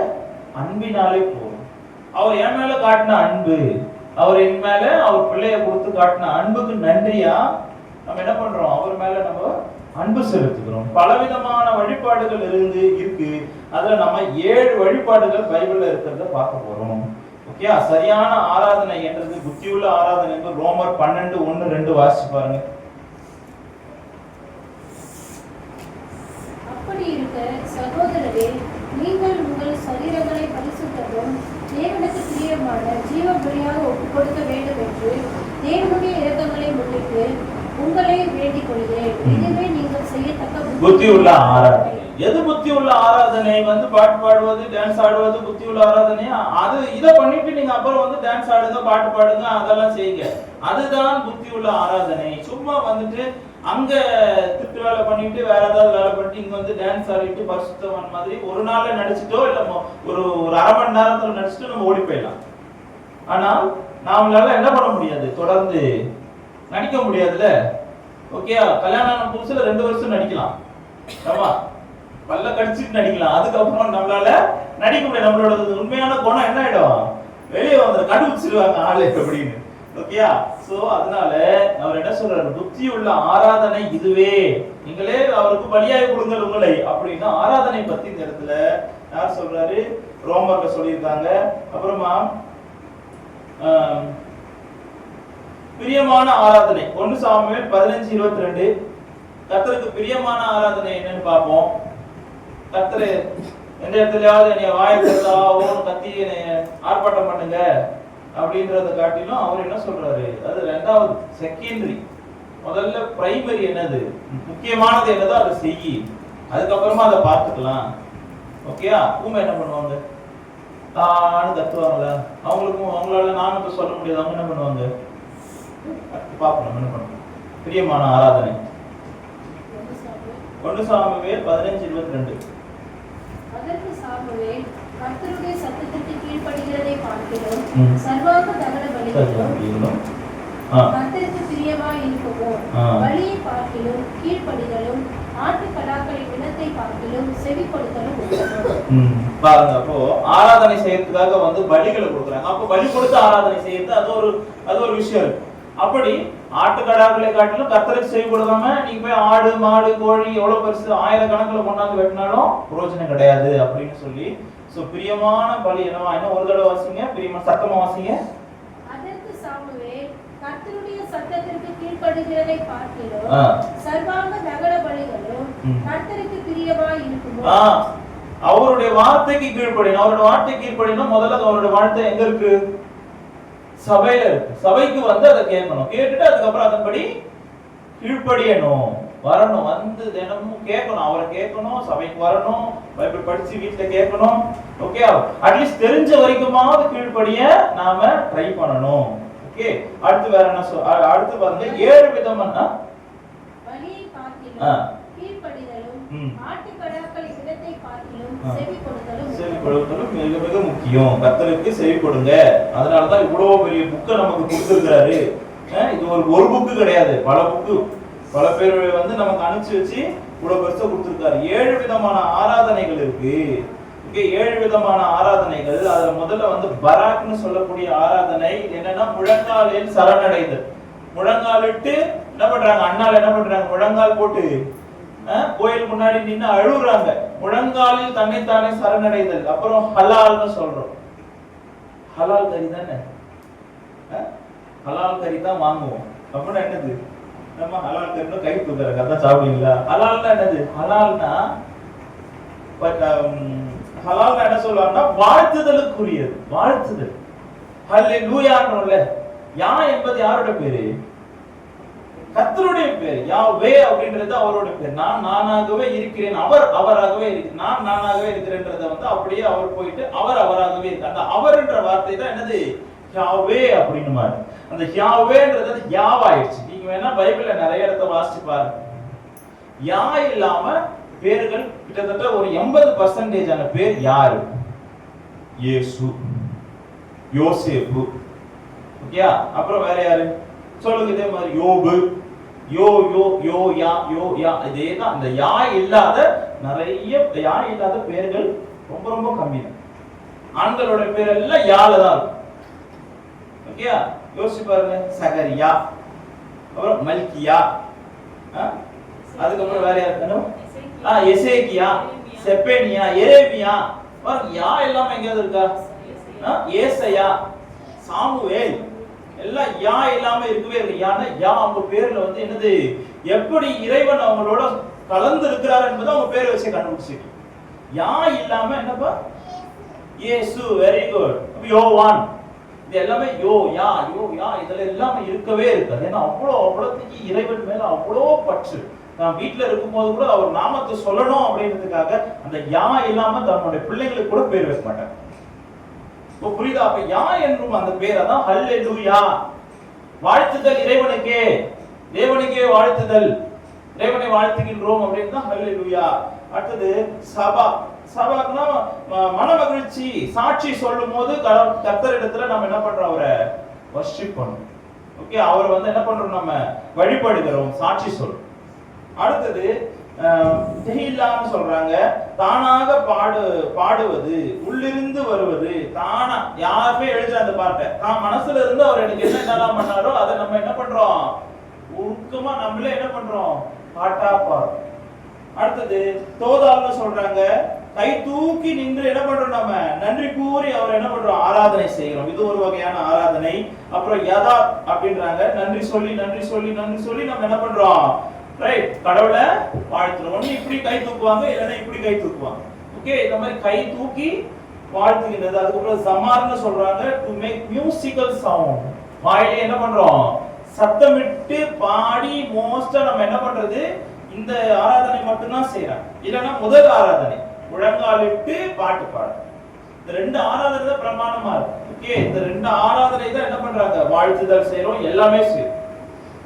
அன்பினாலே போறோம். அவர் என் மேல காட்டின அன்பு, அவர் என் மேல அவர் பிள்ளைய கொடுத்து காட்டின அன்புக்கு நன்றியா நம்ம என்ன பண்றோம், அவர் மேல நம்ம அன்பு செலுத்துகிறோம். பலவிதமான வழிபாடுகள் இருக்கு. அதுல நம்ம 7 வழிபாடுகள் பைபிள்ல இருக்கிறத பார்க்க போறோம். ஓகே, சரியான ஆராதனை என்றது புத்தியுள்ள ஆராதனை என்று ரோமர் 12:1-2 வாசிச்சு பாருங்க. அப்படி இருக்க சகோதரரே, நீங்கள் உங்கள் சரீரங்களை பரிசுத்தமும் தேவனுக்கு பிரியமான ஜீவ பலியாக ஒப்புக் கொடுக்க வேண்டும் என்று தேவனுடைய இரக்கங்களை முன்னிட்டு உங்களை வேண்டிக் கொள்கிறேன். இதுவே நீங்கள் செய்யத்தக்க புத்தி உள்ள ஆராதனை. எது புத்தி உள்ள ஆராதனை? பாட்டு பாடுவது, டான்ஸ் ஆடுவது புத்தி உள்ள ஆராதனை. அது இதை பண்ணிட்டு நீங்க அப்புறம் டான்ஸ் ஆடுங்க, பாட்டு பாடுங்க, அதெல்லாம் செய்யுங்க. அதுதான் புத்தி உள்ள ஆராதனை. சும்மா அங்க திட்டு வேலை பண்ணிட்டு வேற ஏதாவது வேலை பண்ணிட்டு இங்க டான்ஸ் ஆடிட்டு பரிசுத்தவன் மாதிரி ஒரு நாள்ல நடிச்சுட்டோ இல்ல ஒரு அரை மணி நேரத்துல நடிச்சுட்டு நம்ம ஓடி போயிடலாம். ஆனா நாமளால என்ன பண்ண முடியாது, தொடர்ந்து நடிக்க முடியாதுல்ல. ஓகே, கல்யாணம் புதுசுல 2 வருஷம் நடிக்கலாம், ஆமா பல்ல கடிச்சிட்டு நடிக்கலாம். அதுக்கப்புறம் நம்மளால நடிக்க முடியாது. நம்மளோட உண்மையான குணம் என்ன ஆயிடும், வெளியே கண்டுபிடிச்சிருவாங்க ஆளு அப்படின்னு. ஓகேயா? சோ அதனால அவர் என்ன சொல்றாரு, புத்தி உள்ள ஆராதனை இதுவே, நீங்களே அவருக்கு பலியாய் கொடுங்கள் உங்களை அப்படின்னா ஆராதனை பத்தி இந்த இடத்துல யார் சொல்றாரு, ரோமர்ல சொல்லியிருக்காங்க. அப்புறமா பிரியமான ஆராதனை 1 சாமுவேல் 15:22. கர்த்தருக்கு பிரியமான ஆராதனை என்னன்னு பார்ப்போம். கர்த்தர் எந்த இடத்துலயாவது என்னைய வாயை கத்தி என்னைய ஆர்ப்பாட்டம் பண்ணுங்க அப்படின்றத காட்டிலும் அவர் என்ன சொல்றாரு, அது 2வது செகண்டரி. முதல்ல பிரைமரி என்னது, முக்கியமானது என்னதோ அதை செய்யி, அதுக்கப்புறமா அதை பார்த்துக்கலாம். ஓகேயா? ஊமை என்ன பண்ணுவாங்க, கத்துவாங்களா? அவங்களால நானும் சொல்ல முடியாது. அவங்க என்ன பண்ணுவாங்க, பாப்போம் என்ன பண்ணுவோம். பிரியமான ஆராதனை 1 சாமுவேல் 15:22. அதற்கு சாமுவேல், கர்த்தருடைய சத்தத்திற்கு கீழ்ப்படிகிறதை பார்க்கிறோம், சர்வாங்க தகன பலிகளும் கர்த்தருக்கு பிரியமாய் இருக்கவும், பலியை பார்க்கிலும் கீழ்ப்படிதலும் ஆட்டுக்கடாக்களின் இனத்தை பார்க்கிலும் செவி கொடுத்தலும் பாருங்க. அப்போ ஆராதனை செய்யறதுக்காக பலிகளை கொடுக்குறாங்க. அப்போ பலி கொடுத்து ஆராதனை செய்யறது அது ஒரு விஷயம் இருக்கு. அப்படி ஆட்டுக்கடாக்களை காட்டிலும் கர்த்தருக்கு செவி கொடுக்காம நீங்க போய் ஆடு மாடு கோழி எவ்வளவு பெருசு 1000 கணக்குல கொண்டாந்து வெட்டினாலும் பிரயோஜனம் கிடையாது அப்படின்னு சொல்லி, சோ பிரியமான பலி என்னவா, என்ன ஒரு தடவை வாசிங்க, பிரியமான சத்தமா வாசிங்க. அதற்கு சாமுவேல், கர்த்தருடைய சத்தத்திற்கு கீழ்ப்படிகிறதை பார்க்கிறோம், சர்வாங்க தகன பலிகளும் கர்த்தருக்கு பிரியமாய் இருக்குமோ. அவருடைய வார்த்தைக்கு கீழ்ப்படியணும். அவருடைய வார்த்தைக்கு கீழ்ப்படியணும். முதல்ல அவருடைய வார்த்தை எங்க இருக்கு, சபையில இருக்கு. சபைக்கு அதை கேட்கணும். கேட்டுட்டு அதுக்கப்புறம் அதன்படி கீழ்ப்படியணும், வரணும். தினமும் கேட்கணும், அவரை கேட்கணும், சபைக்கு வரணும், பைபிள் படிச்சு வீட்டுல கேட்கணும். ஓகே, அட்லீஸ்ட் தெரிஞ்ச வரைக்குமாவது கீழ்ப்படிய நாம ட்ரை பண்ணணும். ஓகே, அடுத்து வேற என்ன அடுத்து பாருங்க, 7 விதமான பலியை பார்க்கிலும் கீழ்ப்படிதலும் ஆட்டுக்கடாக்களின் இனத்தை பார்க்கிலும் செவி கொடுத்தலும் மிக மிக முக்கியம். கர்த்தருக்கு செவி கொடுங்க. அதனாலதான் இவ்வளவு பெரிய புக்கை நமக்கு கொடுத்திருக்கிறாரு. இது ஒரு புக்கு கிடையாது, பல புக்கு, பல பேர் நமக்கு அனுப்பிச்சு வச்சு இவ்வளவு பெருசா கொடுத்திருக்காரு. 7 விதமான ஆராதனைகள் இருக்கு. இங்க 7 விதமான ஆராதனைகள். அதுல முதல்ல பராக்னு சொல்லக்கூடிய ஆராதனை என்னன்னா, முழங்காலில் சரணடைதல். முழங்காலிட்டு என்ன பண்றாங்க, அண்ணால என்ன பண்றாங்க, முழங்கால் போட்டு கோயில் முன்னாடி நின்று அழுகுறாங்க. முழங்காலில் தன்னைத்தானே சரணடைதல். அப்புறம் ஹலால்னு சொல்றோம். ஹலால் கறி தானே, ஹலால் கறி தான் வாங்குவோம். அப்படின்னா என்னது, நம்ம ஹலால் கறின்னு கை தூக்குற கதை சாப்பிடுவீங்களா? ஹலால்னா என்னது, ஹலால்னா ஹலால்னா என்ன சொல்லுவாங்கன்னா வாழ்த்துதலுக்குரியது. வாழ்த்துதல், ஹல்லேலூயான்றோம்ல. யா என்பது யாரோட பேரு, கர்த்தருடைய பேர். யாவே அப்படின்றது அவரோட பேர். நான் நானாகவே இருக்கிறேன், அவர் அவராகவே இருக்கிறேன். நான் நானாகவே இருக்கிறேன்றத அப்படியே அவர் போயிட்டு அவர் அவராகவே இருக்கு. அந்த அவர் என்ற வார்த்தை தான் என்னது, யாவே அப்படின்னு மாதிரி. அந்த யாவேன்றது யாவாயிடுச்சு. நீங்க வேணா பைபிள்ல நிறைய இடத்த வாசிச்சு பாருங்க. யா இல்லாம பேர்கள் கிட்டத்தட்ட ஒரு 80% ஆன பேர் யாரு, இயேசு, யோசேப்பு, யா. அப்புறம் வேற யாரு சொல்லுங்க இதே மாதிரி? யோபு, யோ யோ யோ யா யோ யா. இதேதான். இந்த யா இல்லாத நிறைய யா இல்லாத பேர்கள் ரொம்ப ரொம்ப கம்மி தான். ஆண்களோட பேர் எல்லாம் யால தான் இருக்கும். ஓகே, யோசிச்சு பாருங்க. சகரியா, அப்புறம் மல்கியா, அதுக்கப்புறம் வேற யாருக்கணும்? எசேக்கியா, செப்பேனியா, எரேமியா. யா எல்லாம் எங்கேயாவது இருக்கா? ஏசையா, சாமுவேல், எல்லாம் யா இல்லாம இருக்கவே இருக்கு. யானா யா அவங்க பேர்ல வந்து என்னது, எப்படி இறைவன் அவங்களோட கலந்து இருக்கிறார் என்பதை அவங்க பேரை வச்சு கண்டுபிடிச்சிருக்கு. யா இல்லாம என்னப்பா? இயேசு, வெரி குட். யோவான், இது எல்லாமே யோ யா இதுல எல்லாமே இருக்கவே இருக்காது. ஏன்னா அவ்வளவுக்கு இறைவன் மேல அவ்வளோ பற்று. நான் வீட்டுல இருக்கும்போது கூட அவர் நாமத்தை சொல்லணும் அப்படின்றதுக்காக அந்த யா இல்லாம தன்னுடைய பிள்ளைங்களுக்கு கூட பேர் வைக்க மாட்டாங்க. புரியுதா? அப்ப யா என்றும் அந்த பேர் அதான் ஹல்லேலூயா. வாழ்த்துதல் இறைவனுக்கே, தேவனுக்கே வாழ்த்துதல், இறைவனை வாழ்த்துகின்றோம் அப்படின்னு தான் ஹல்லேலூயா. அடுத்தது சபா. சபாக்குனா மன மகிழ்ச்சி, சாட்சி சொல்லும் போது கர்த்தரிடத்துல நம்ம என்ன பண்றோம்? அவரை வர்ஷிப் பண்றோம். ஓகே, அவர் வந்து என்ன பண்றோம்? நம்ம வழிபடுகிறோம், சாட்சி சொல்றோம். அடுத்தது தெஹில்லான்னு சொல்றாங்க. தானாக பாடுவது, உள்ளிருந்து வருவது. தானா யாருமே எழுதுற அந்த பாட்டை தான் மனசுல இருந்து அவர் எனக்கு என்னென்னலாம் பண்ணாரோ அதை நம்ம என்ன பண்றோம்? உருக்கமா நம்மளே என்ன பண்றோம்? பாட்டா பாடுறோம். அடுத்தது தோதால்னு சொல்றாங்க. கை தூக்கி நின்று என்ன பண்றோம்? நம்ம நன்றி கூறி அவர் என்ன பண்றோம்? ஆராதனை செய்கிறோம். இது ஒரு வகையான ஆராதனை. அப்புறம் யதா அப்படின்றாங்க. நன்றி சொல்லி நன்றி சொல்லி நன்றி சொல்லி நம்ம என்ன பண்றோம்? ரைட், கடவுளை வாழ்த்துறோம். ஒண்ணு இப்படி கை தூக்குவாங்க, இல்லைன்னா இப்படி கை தூக்குவாங்க. ஓகே, இந்த மாதிரி கை தூக்கி வாழ்த்துகின்றது. அதுக்கப்புறம் ஜமார்னு சொல்றாங்க. To make musical sound. வாயிலே என்ன பண்றோம்? சத்தமிட்டு பாடி. மோஸ்டா நம்ம என்ன பண்றது? இந்த ஆராதனை மட்டும்தான் செய்யறாங்க. இல்லைன்னா முதல் ஆராதனை முழங்காலிட்டு பாட்டு பாடு. இந்த ரெண்டு ஆராதனை தான் பிரமாணமா இருக்கு. ஓகே, இந்த ரெண்டு ஆராதனை தான் என்ன பண்றாங்க? வாழ்த்துதல் செய்யறோம், எல்லாமே செய்யறோம்.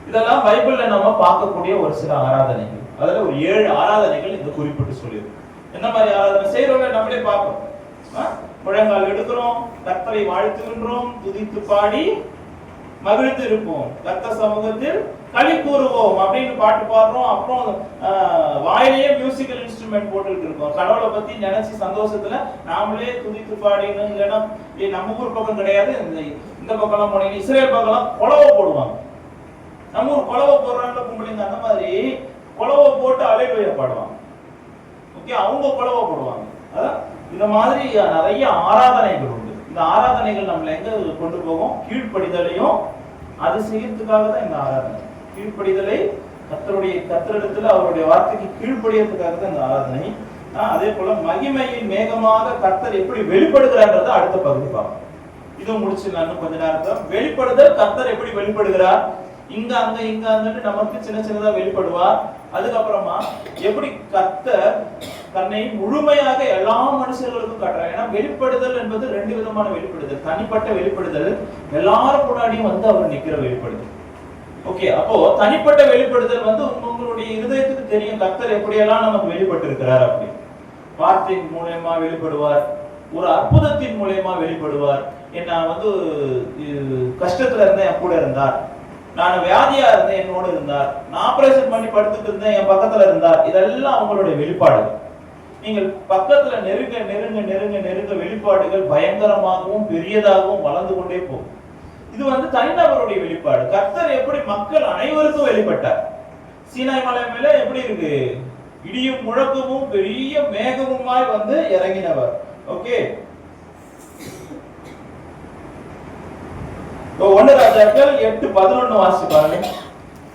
இதெல்லாம் பைபிள்ல நம்ம பார்க்கக்கூடிய ஒரு சில ஆராதனைகள். அதுல ஒரு 7 ஆராதனைகள் இந்த குறிப்பிட்டு சொல்லியிருக்கு. என்ன மாதிரி ஆராதனை செய்யறோம் நம்மளே பார்ப்போம். முழங்கால் எடுக்கிறோம், கர்த்தரை வாழ்த்துகின்றோம், துதித்து பாடி மகிழ்ந்து இருப்போம், கர்த்தர் சமூகத்தில் களி கூறுவோம் அப்படின்னு பாட்டு பாடுறோம். அப்புறம் வாயிலேயே மியூசிக்கல் இன்ஸ்ட்ருமெண்ட் போட்டுட்டு இருக்கோம். கடவுளை பத்தி நினைச்சு சந்தோஷத்துல நாமளே துதித்து பாடினோம். இல்லைன்னா நம்ம ஊர் பக்கம் கிடையாது, இந்த பக்கம் போனீங்க இஸ்ரேல் பக்கம் கொலவை போடுவாங்க. நம்ம ஊர் கொலவை போடுறாங்க பொம்பளைங்க, அந்த மாதிரி கொலவை போட்டு அலைவய பாடுவாங்க. ஓகே, அவங்க கொலவை போடுவாங்க. அதான் இந்த மாதிரி நிறைய ஆராதனைகள் உண்டு. இந்த ஆராதனைகள் நம்மள எங்க கொண்டு போகும்? கீழ்ப்படிதலையும் அது செய்யறதுக்காக தான் இந்த ஆராதனை. கீழ்ப்படிதலை கர்த்தரிடத்துல அவருடைய வார்த்தைக்கு கீழ்ப்படியறதுக்காக தான் இந்த ஆராதனை. அதே போல மகிமையின் மேகமாக கர்த்தர் எப்படி வெளிப்படுகிறார்ன்றத அடுத்த பகுதி பார்ப்போம். இதுவும் முடிச்சு நான் கொஞ்ச நேரத்துல வெளிப்படுதல், கர்த்தர் எப்படி வெளிப்படுகிறார், இங்க அங்க இங்க அங்கன்னு நமக்கு சின்ன சின்னதா வெளிப்படுவார். அதுக்கப்புறமா எப்படி கர்த்தர் தன்னை முழுமையாக எல்லா மனுஷர்களுக்கும் காட்டுறார். ஏன்னா வெளிப்படுதல் என்பது 2 விதமான வெளிப்படுதல். தனிப்பட்ட வெளிப்படுதல், எல்லாரும் முன்னாடியும் வந்து அவர் நிக்கிற வெளிப்படுதல். ஓகே, அப்போ தனிப்பட்ட வெளிப்படுதல் வந்து உங்களுடைய இருதயத்துக்கு தெரியும் கர்த்தர் எப்படியெல்லாம் நமக்கு வெளிப்பட்டு இருக்கிறார். அப்படி வார்த்தையின் மூலமா வெளிப்படுவார், ஒரு அற்புதத்தின் மூலமா வெளிப்படுவார். நான் வந்து கஷ்டத்துல இருந்தேன், என் கூட இருந்தார். நான் வியாதியா இருந்தேன், என்னோடு இருந்தார். நான் ஆபரேஷன் பண்ணி படுத்துட்டு இருந்தேன், என் பக்கத்துல இருந்தார். இதெல்லாம் அவங்களுடைய வெளிப்பாடு. நீங்கள் பக்கத்துல நெருங்க நெருங்க நெருங்க நெருங்க வெளிப்பாடுகள் பயங்கரமாகவும் பெரியதாகவும் வளர்ந்து கொண்டே போகும். இது வந்து தனிநபருடைய வெளிப்பாடு. கர்த்தர் எப்படி மக்கள் அனைவருக்கும் வெளிப்பட்டார். சீனாய் மலை மேல எப்படி இருக்கு? இடியும் முழக்கமும் பெரிய மேகமுமாய் வந்து இறங்கினவர். ஓகே, 1 ராஜாக்கள் 8:11 வாசி பாருங்க.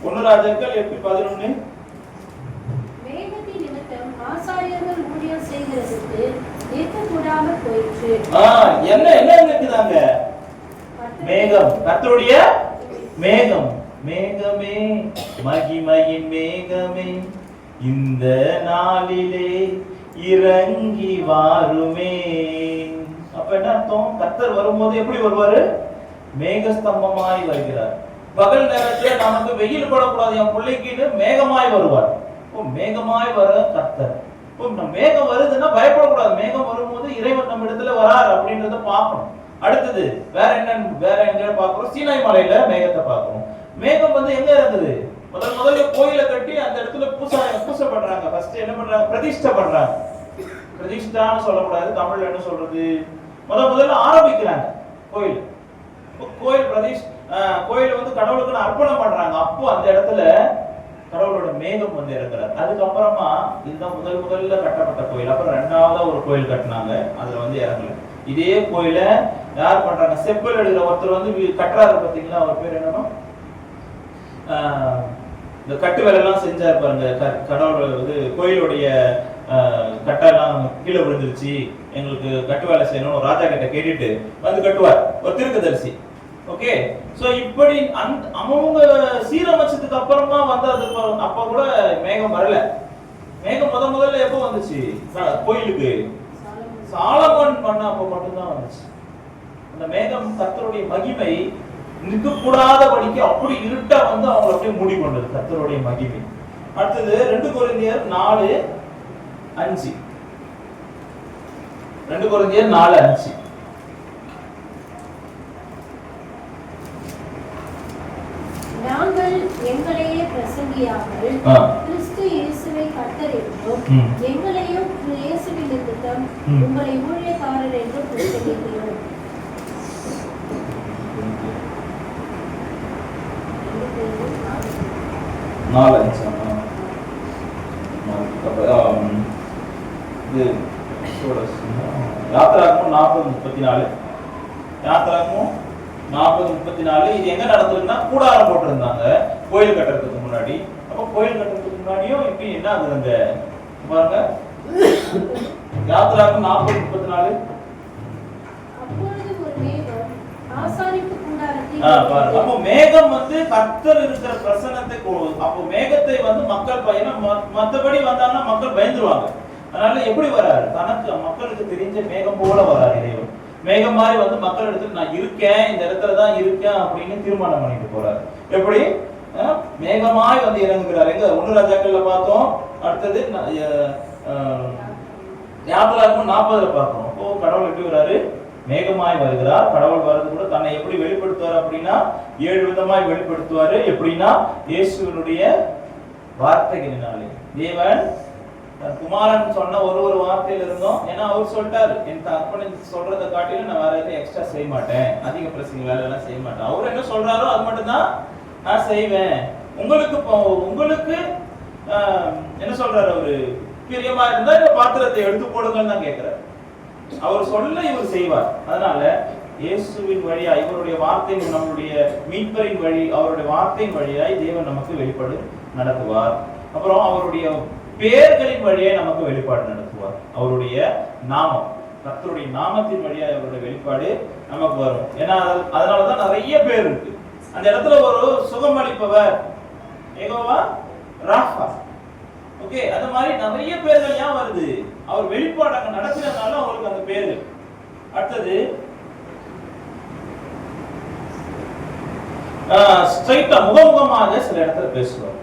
1 ராஜாக்கள் 8:11. மேகத்தின் நிமித்தம் ஆசாரியர்கள் ஊழியம் செய்கிறதுக்கு நிற்கக்கூடாமல் போயிற்று. என்ன இருக்குதாங்க? மேகம், கர்த்தருடைய மேகம். மேகமே, மகிமையின் மேகமே, இந்த நாளிலே இறங்கி வாருமே. அப்ப என்ன அர்த்தம்? கர்த்தர் வரும்போது எப்படி வருவாரு? மேகஸ்தம்பமாய் வருகிறார். பகல் நேரத்துல நமக்கு வெயில் படக்கூடாது என் பிள்ளைக்கு மேகமாய் வருவார். மேகமாய் வர கர்த்தர். மேகம் வருதுன்னா பயப்படக்கூடாது. மேகம் வரும்போது இறைவன் நம்ம இடத்துல வரார் அப்படின்றத பார்க்கணும். அடுத்தது வேற எங்க பார்க்கிறோம்? சீனாய் மலையில மேகத்தை பார்க்கிறோம். மேகம் வந்து எங்க இருந்தது? முதல்ல கோயிலை கட்டி அந்த இடத்துல பூசை பண்றாங்க. ஃபர்ஸ்ட் என்ன பண்றாங்க? பிரதிஷ்டை பண்றாங்க. பிரதிஷ்டான்னு சொல்லக்கூடாது, தமிழ்ல என்ன சொல்றது? முதல்ல ஆரம்பிக்கிறாங்க கோயில். கோயில் வந்து கடவுளுக்கு அர்ப்பணம் பண்றாங்க. அப்போ அந்த இடத்துல கடவுளோட மேகம் வந்து இருக்கிறார். அதுக்கப்புறமா இதுதான் முதல்ல கட்டப்பட்ட கோயில். அப்புறம் ரெண்டாவதா ஒரு கோயில் கட்டினாங்க, அதுல வந்து இறங்கல. இதே கோயில யார் பண்றாங்க? செப்பல் எடுக்கிற ஒருத்தர் வந்து கட்டுறாரு பாத்தீங்களா, அவர் பேர் என்னன்னா இந்த கட்டு வேலை எல்லாம் செஞ்சாரு பாருங்க. கடவுள் வந்து கோயிலுடைய கட்டெல்லாம் கீழே விழுந்துருச்சு, எங்களுக்கு கட்டு வேலை செய்யணும் ராஜா கிட்ட கேட்டுட்டு வந்து கட்டுவார், ஒரு தீர்க்கதரிசி. ஓகே, சோ இப்படி அவங்க சீரமைச்சதுக்கு அப்புறமா வந்து அது அப்ப கூட மேகம் வரல. மேகம் முதல்ல எப்போ வந்துச்சு கோயிலுக்கு? சாலமோன் பண்ண அப்ப மட்டும்தான் வந்துச்சு. அந்த மேகம் கர்த்தருடைய மகிமை நிற்கக்கூடாதபடிக்கு அப்படி இருட்டா வந்து அவங்க அப்படியே மூடிக்கொண்டது கர்த்தருடைய மகிமை. அடுத்தது 2 கொரிந்தியர் 4:5. 2 கொரிந்தியர் 4:5. நாங்கள் எங்களையே பிரசங்கியாமல் கிறிஸ்து இயேசுவை கர்த்தர் என்றும் எங்களையும் இயேசுவின் நிமித்தம் உங்களை ஊழியக்காரர் என்றும் பிரசங்கிக்கிறோம். யாத்திராகமம் 40:34. யாத்திராகமம் 40:34. இது எங்க நடந்ததுன்னா கூடாரம் போட்டிருந்தாங்க கோயில் கட்டுறதுக்கு முன்னாடி. அப்ப கோயில் கட்டுறதுக்கு முன்னாடியும் இப்ப என்ன ஆகுதுங்க பாருங்க. யாத்திராகமம் 40:34. அப்பொழுது ஒரு மேகம் ஆசாரிப்பு கூடாரத்தில் பாருங்க. அப்ப மேகம் வந்து கர்த்தர் இருக்கிற பிரசன்னத்தை அப்போ மேகத்தை வந்து மக்கள் மத்தபடி வந்தாங்கன்னா மக்கள் பயந்துருவாங்க. அதனால எப்படி வராரு? தனக்கு மக்களுக்கு தெரிஞ்ச மேகம் போல வராரு இறைவன். மேகம் மாதிரி வந்து மக்கள் இடத்துல நான் இருக்கேன், இந்த இடத்துல தான் இருக்கேன் அப்படின்னு தீர்மானம் பண்ணிட்டு போறாரு. எப்படி? மேகமாய் வந்து இறங்குகிறார். எங்க 1 ராஜாக்கள்ல பார்த்தோம். அடுத்தது யாத்திராகமம் 40 பார்க்கிறோம். அப்போ கடவுள் எப்படி வராரு? மேகமாய் வருகிறார். கடவுள் வர்றது கூட தன்னை எப்படி வெளிப்படுத்துவார் அப்படின்னா 7 விதமாய் வெளிப்படுத்துவாரு. எப்படின்னா இயேசுவினுடைய வார்த்தைகளினாலே. தேவன் குமாரன் சொன்ன ஒரு வார்த்தையில இருந்தோம். ஏன்னா அவர் சொல்லிட்டாரு, என் தகப்பனை சொல்றதை காட்டிலும் நான் வேற எதுவும் எக்ஸ்ட்ரா செய்ய மாட்டேன், அதிக பிரசங்க வேலை எல்லாம் செய்ய மாட்டேன். அவர் என்ன சொல்றாரோ அது மட்டும் தான் நான் செய்வேன். உங்களுக்கு என்ன சொல்றாரு? அவரு பிரியமா இருந்தா இந்த பாத்திரத்தை எடுத்து போடுங்கன்னு தான் கேட்கிறார். அவர் சொல்ல இவர் செய்வார். அதனால இயேசுவின் வழியா இவருடைய வார்த்தையின் நம்முடைய மீட்பரின் வழி அவருடைய வார்த்தையின் வழியாய் தேவன் நமக்கு வெளிப்பாடு நடத்துவார். அப்புறம் அவருடைய பேர்களின் வழியாய் நமக்கு வெளிப்பாடு நடத்துவார். அவருடைய நாமம் கர்த்தருடைய நாமத்தின் வழியாய் அவருடைய வெளிப்பாடு நமக்கு வரும். ஏன்னா அதனாலதான் நிறைய பேர் இருக்கு. அந்த இடத்துல ஒரு சுகம் அளிப்பவர் யெகோவா ராஃபா. ஓகே, அந்த மாதிரி நிறைய பேர்கள் ஏன் வருது? அவர் வெளிப்பாடு அங்க நடத்தினதுனால அவங்களுக்கு அந்த பேரு. அடுத்தது ஸ்ட்ரைட்டா முகமுகமாக சில இடத்துல பேசுவார்.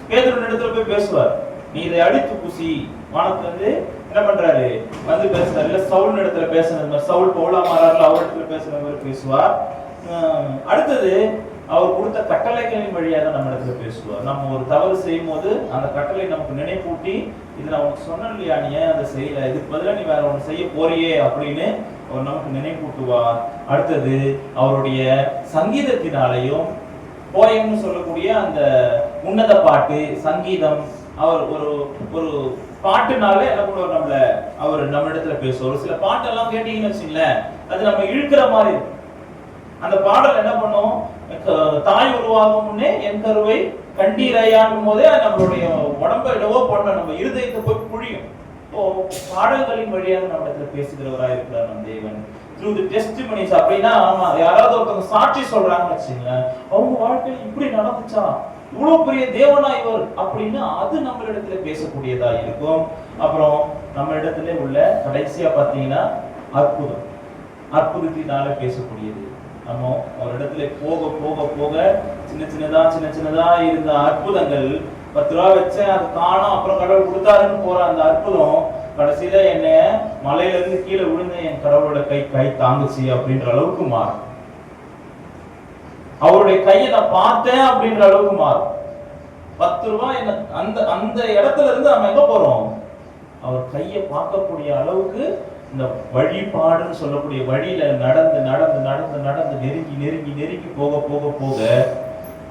பேதுரு இடத்துல போய் பேசுவார், நீ இதை அடித்து பூசி. வானத்துல இருந்து என்ன பண்றாரு? வந்து பேசுறாரு. இல்ல சவுல் இடத்துல பேசுறது மாதிரி, சவுல் பவுலா மாறாருல அவர் இடத்துல பேசுற மாதிரி பேசுவார். அடுத்தது அவர் கொடுத்த கட்டளைகளின் வழியா தான் நம்ம இடத்துல பேசுவார். நம்ம ஒரு தவறு செய்யும் போது அந்த கட்டளை நமக்கு நினைப்பூட்டி, இது நான் உனக்கு சொன்னேன் இல்லையா, நீ ஏன் அதை செய்யல, இதுக்கு பதிலாக நீ வேற ஒன்று செய்ய போறியே அப்படின்னு அவர் நமக்கு நினைப்பூட்டுவார். அடுத்தது அவருடைய சங்கீதத்தினாலையும் போயம்னு சொல்லக்கூடிய அந்த உன்னத பாட்டு சங்கீதம், அவர் ஒரு பாட்டுனாலே என்ன பண்ணுவார்? அவர் நம்ம இடத்துல பேசுவார். ஒரு சில பாட்டெல்லாம் கேட்டீங்கன்னு வச்சுங்களேன், அது நம்ம இழுக்கிற மாதிரி இருக்கும். அந்த பாடல் என்ன பண்ணும்? தாய் உருவாகும் முன்னே என் கருவை கண்டீரையான் போதே நம்மளுடைய உடம்ப இடவோ பண்ண நம்ம இருதயத்தை போய் புழியும். பாடல்களின் வழியாக நம்ம இடத்துல பேசுகிறவராக இருக்கிறார் நம் தேவன். through the testimonies. அப்படின்னா ஆமா, யாராவது ஒருத்தவங்க சாட்சி சொல்றாங்கன்னு வச்சுங்களேன், அவங்க வாழ்க்கையில் இப்படி நடந்துச்சா, இவ்வளவு பெரிய தேவனா இவர் அப்படின்னு அது நம்ம இடத்துல பேசக்கூடியதா இருக்கும். அப்புறம் நம்ம இடத்துல உள்ள கடைசியா பாத்தீங்கன்னா அற்புதத்தினால பேசக்கூடியது. நம்ம ஒரு இடத்துல போக போக போக சின்ன சின்னதா இருந்த அற்புதங்கள், 10 ரூபா வச்சேன் அது காணோம், அப்புறம் கடவுள் கொடுத்தாருன்னு போற அந்த அற்புதம் கடைசியில என்ன மலையில இருந்து கீழே விழுந்த என் கடவுளோட கை தாங்குச்சு அப்படின்ற அளவுக்கு மாறும். அவருடைய கையை நான் பார்த்தேன் அப்படின்ற அளவுக்கு மாறும். 10 ரூபாய் என்ன அந்த இடத்துல இருந்து நம்ம எங்க போறோம்? அவர் கையை பார்க்கக்கூடிய அளவுக்கு இந்த வழிபாடுன்னு சொல்லக்கூடிய வழியில நடந்து நடந்து நடந்து நடந்து நெருங்கி நெருங்கி நெருங்கி போக போக போக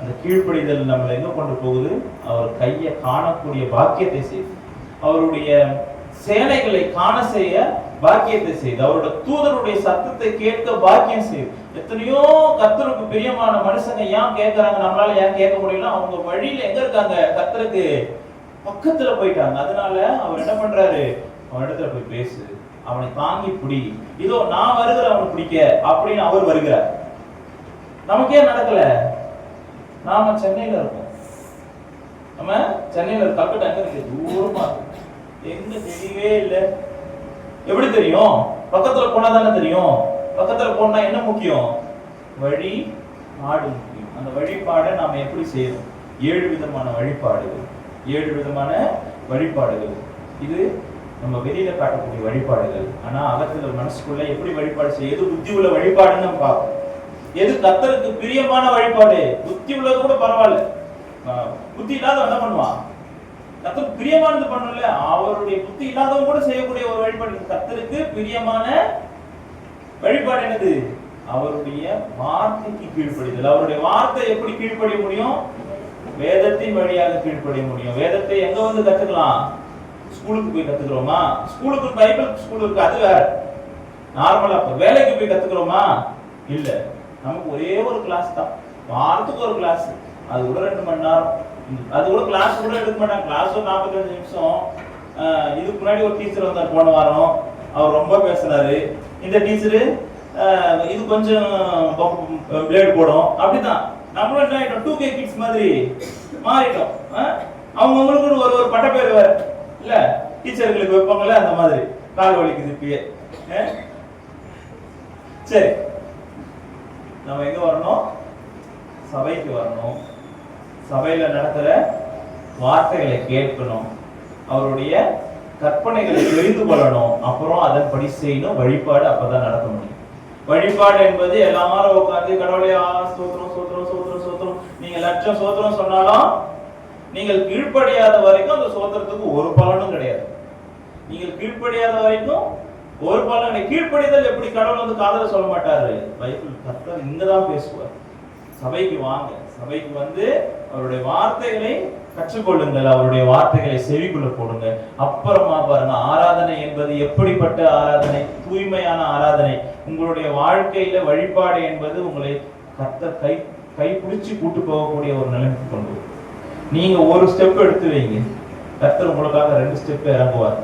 அந்த கீழ்ப்படிதல் நம்மளை எங்க கொண்டு போகுது? அவர் கையை காணக்கூடிய பாக்கியத்தை செய்து, அவருடைய சேனைகளை காண செய்ய பாக்கியத்தை செய்து, அவருடைய தூதருடைய சத்தத்தை கேட்க பாக்கியம் செய்து. எத்தனையோ கர்த்தருக்கு பிரியமான மனுஷங்க ஏன் கேட்கறாங்க, நம்மளால ஏன் கேட்க முடியல? அவங்க வழியில எங்க இருக்காங்க? கர்த்தருக்கு பக்கத்துல போயிட்டாங்க. அதனால அவர் என்ன பண்றாரு? அவன் இடத்துல போய் பேசு, அவனை தாங்கி பிடி, இதோ நான் வருகிறேன் அவனை பிடிக்க அப்படின்னு அவர் வருகிறார். நமக்கே நடக்கல. நாம சென்னையில இருக்கோம், நம்ம சென்னையில கல்கட்டா எங்க இருக்கு? தூரமா இருக்கு, எங்க தெரியவே இல்லை. எப்படி தெரியும்? பக்கத்துல போனா தானே தெரியும். பக்கத்துல போனா என்ன முக்கியம்? வழி பாடு முக்கியம். அந்த வழிபாடை நாம எப்படி செய்யணும்? 7 விதமான வழிபாடுகள், 7 விதமான வழிபாடுகள். இது நம்ம வெளியில காட்டக்கூடிய வழிபாடுகள். ஆனா அகத்துல மனசுக்குள்ள எப்படி வழிபாடு செய்ய, எது புத்தி உள்ள வழிபாடுன்னு நம்ம பார்ப்போம். எது கர்த்தருக்கு பிரியமான வழிபாடு? புத்தி உள்ளது கூட பரவாயில்ல, புத்தி இல்லாதவன் என்ன பண்ணுவான்? கர்த்தருக்கு பிரியமானது பண்ணல, அவருடைய புத்தி இல்லாதவன் கூட செய்யக்கூடிய ஒரு வழிபாடு. கர்த்தருக்கு பிரியமான வழிபாடு என்னது? அவருடைய வார்த்தைக்கு கீழ்ப்படிதல். அவருடைய வார்த்தை எப்படி கீழ்ப்படிய முடியும்? வேதத்தின் வழியாக கீழ்ப்படிய முடியும். வேதத்தை எங்க வந்து கத்துக்கலாம்? ஸ்கூலுக்கு போய் கத்துக்கிறோமா? ஸ்கூலுக்கு பைபிள் ஸ்கூல் இருக்கு, அது வேற. நார்மலா வேலைக்கு போய் கத்துக்கிறோமா? இல்ல. நமக்கு ஒரே ஒரு கிளாஸ் தான், வாரத்துக்கு ஒரு கிளாஸ், அது கூட 2 மணி நேரம். அது கூட கிளாஸ் கூட எடுக்க மாட்டாங்க. கிளாஸ் ஒரு 45 நிமிஷம். இதுக்கு முன்னாடி ஒரு டீச்சர் வந்தார் போன வாரம், அவர் ரொம்ப பேசுறாரு. இந்த டீச்சரு இது கொஞ்சம் பிளேட் போடும். அப்படிதான் நம்மளும் என்ன ஆயிட்டோம்? 2K கிட்ஸ் மாதிரி மாறிட்டோம். அவங்களுக்கு ஒரு பட்ட பேர் வேற இல்ல, டீச்சர்களுக்கு வைப்பாங்கல்ல அந்த மாதிரி. கால் வலிக்குது இப்பயே. சரி, நம்ம எங்க வரணும்? சபைக்கு வரணும். சபையில நடக்கிற வார்த்தைகளை கேட்கணும், அவருடைய கற்பனைகளை தெரிந்து கொள்ளணும், அப்புறம் அதன்படி செய்யணும். வழிபாடு அப்பதான் நடக்க முடியும். வழிபாடு என்பது எல்லாரும் உட்கார்ந்து கடவுளே ஸ்தோத்திரம் ஸ்தோத்திரம் ஸ்தோத்திரம் ஸ்தோத்திரம், நீங்க லட்சம் ஸ்தோத்திரம் சொன்னாலும் நீங்கள் கீழ்ப்படியாத வரைக்கும் அந்த ஸ்தோத்திரத்துக்கு ஒரு பலனும் கிடையாது. நீங்கள் கீழ்ப்படியாத வரைக்கும் ஒரு பலன். கீழ்ப்படிதல் எப்படி? கடவுள் வந்து காதுல சொல்ல மாட்டாரு. பைபிள் கர்த்தர் இங்கதான் பேசுவார். சபைக்கு வாங்க, சபைக்கு வந்து அவருடைய வார்த்தைகளை கற்றுக்கொள்ளுங்கள், அவருடைய வார்த்தைகளை செவிக்குள்ள போடுங்க. அப்புறமா பாருங்க, ஆராதனை என்பது எப்படிப்பட்ட ஆராதனை? தூய்மையான ஆராதனை. உங்களுடைய வாழ்க்கையில வழிபாடு என்பது உங்களை கர்த்தர் கை பிடிச்சு கூட்டு போகக்கூடிய ஒரு நிலைமைக்கு கொண்டு வரும். நீங்க ஒரு ஸ்டெப் எடுத்து வைங்க, கர்த்தர் உங்களுக்காக 2 ஸ்டெப் இறங்குவார்.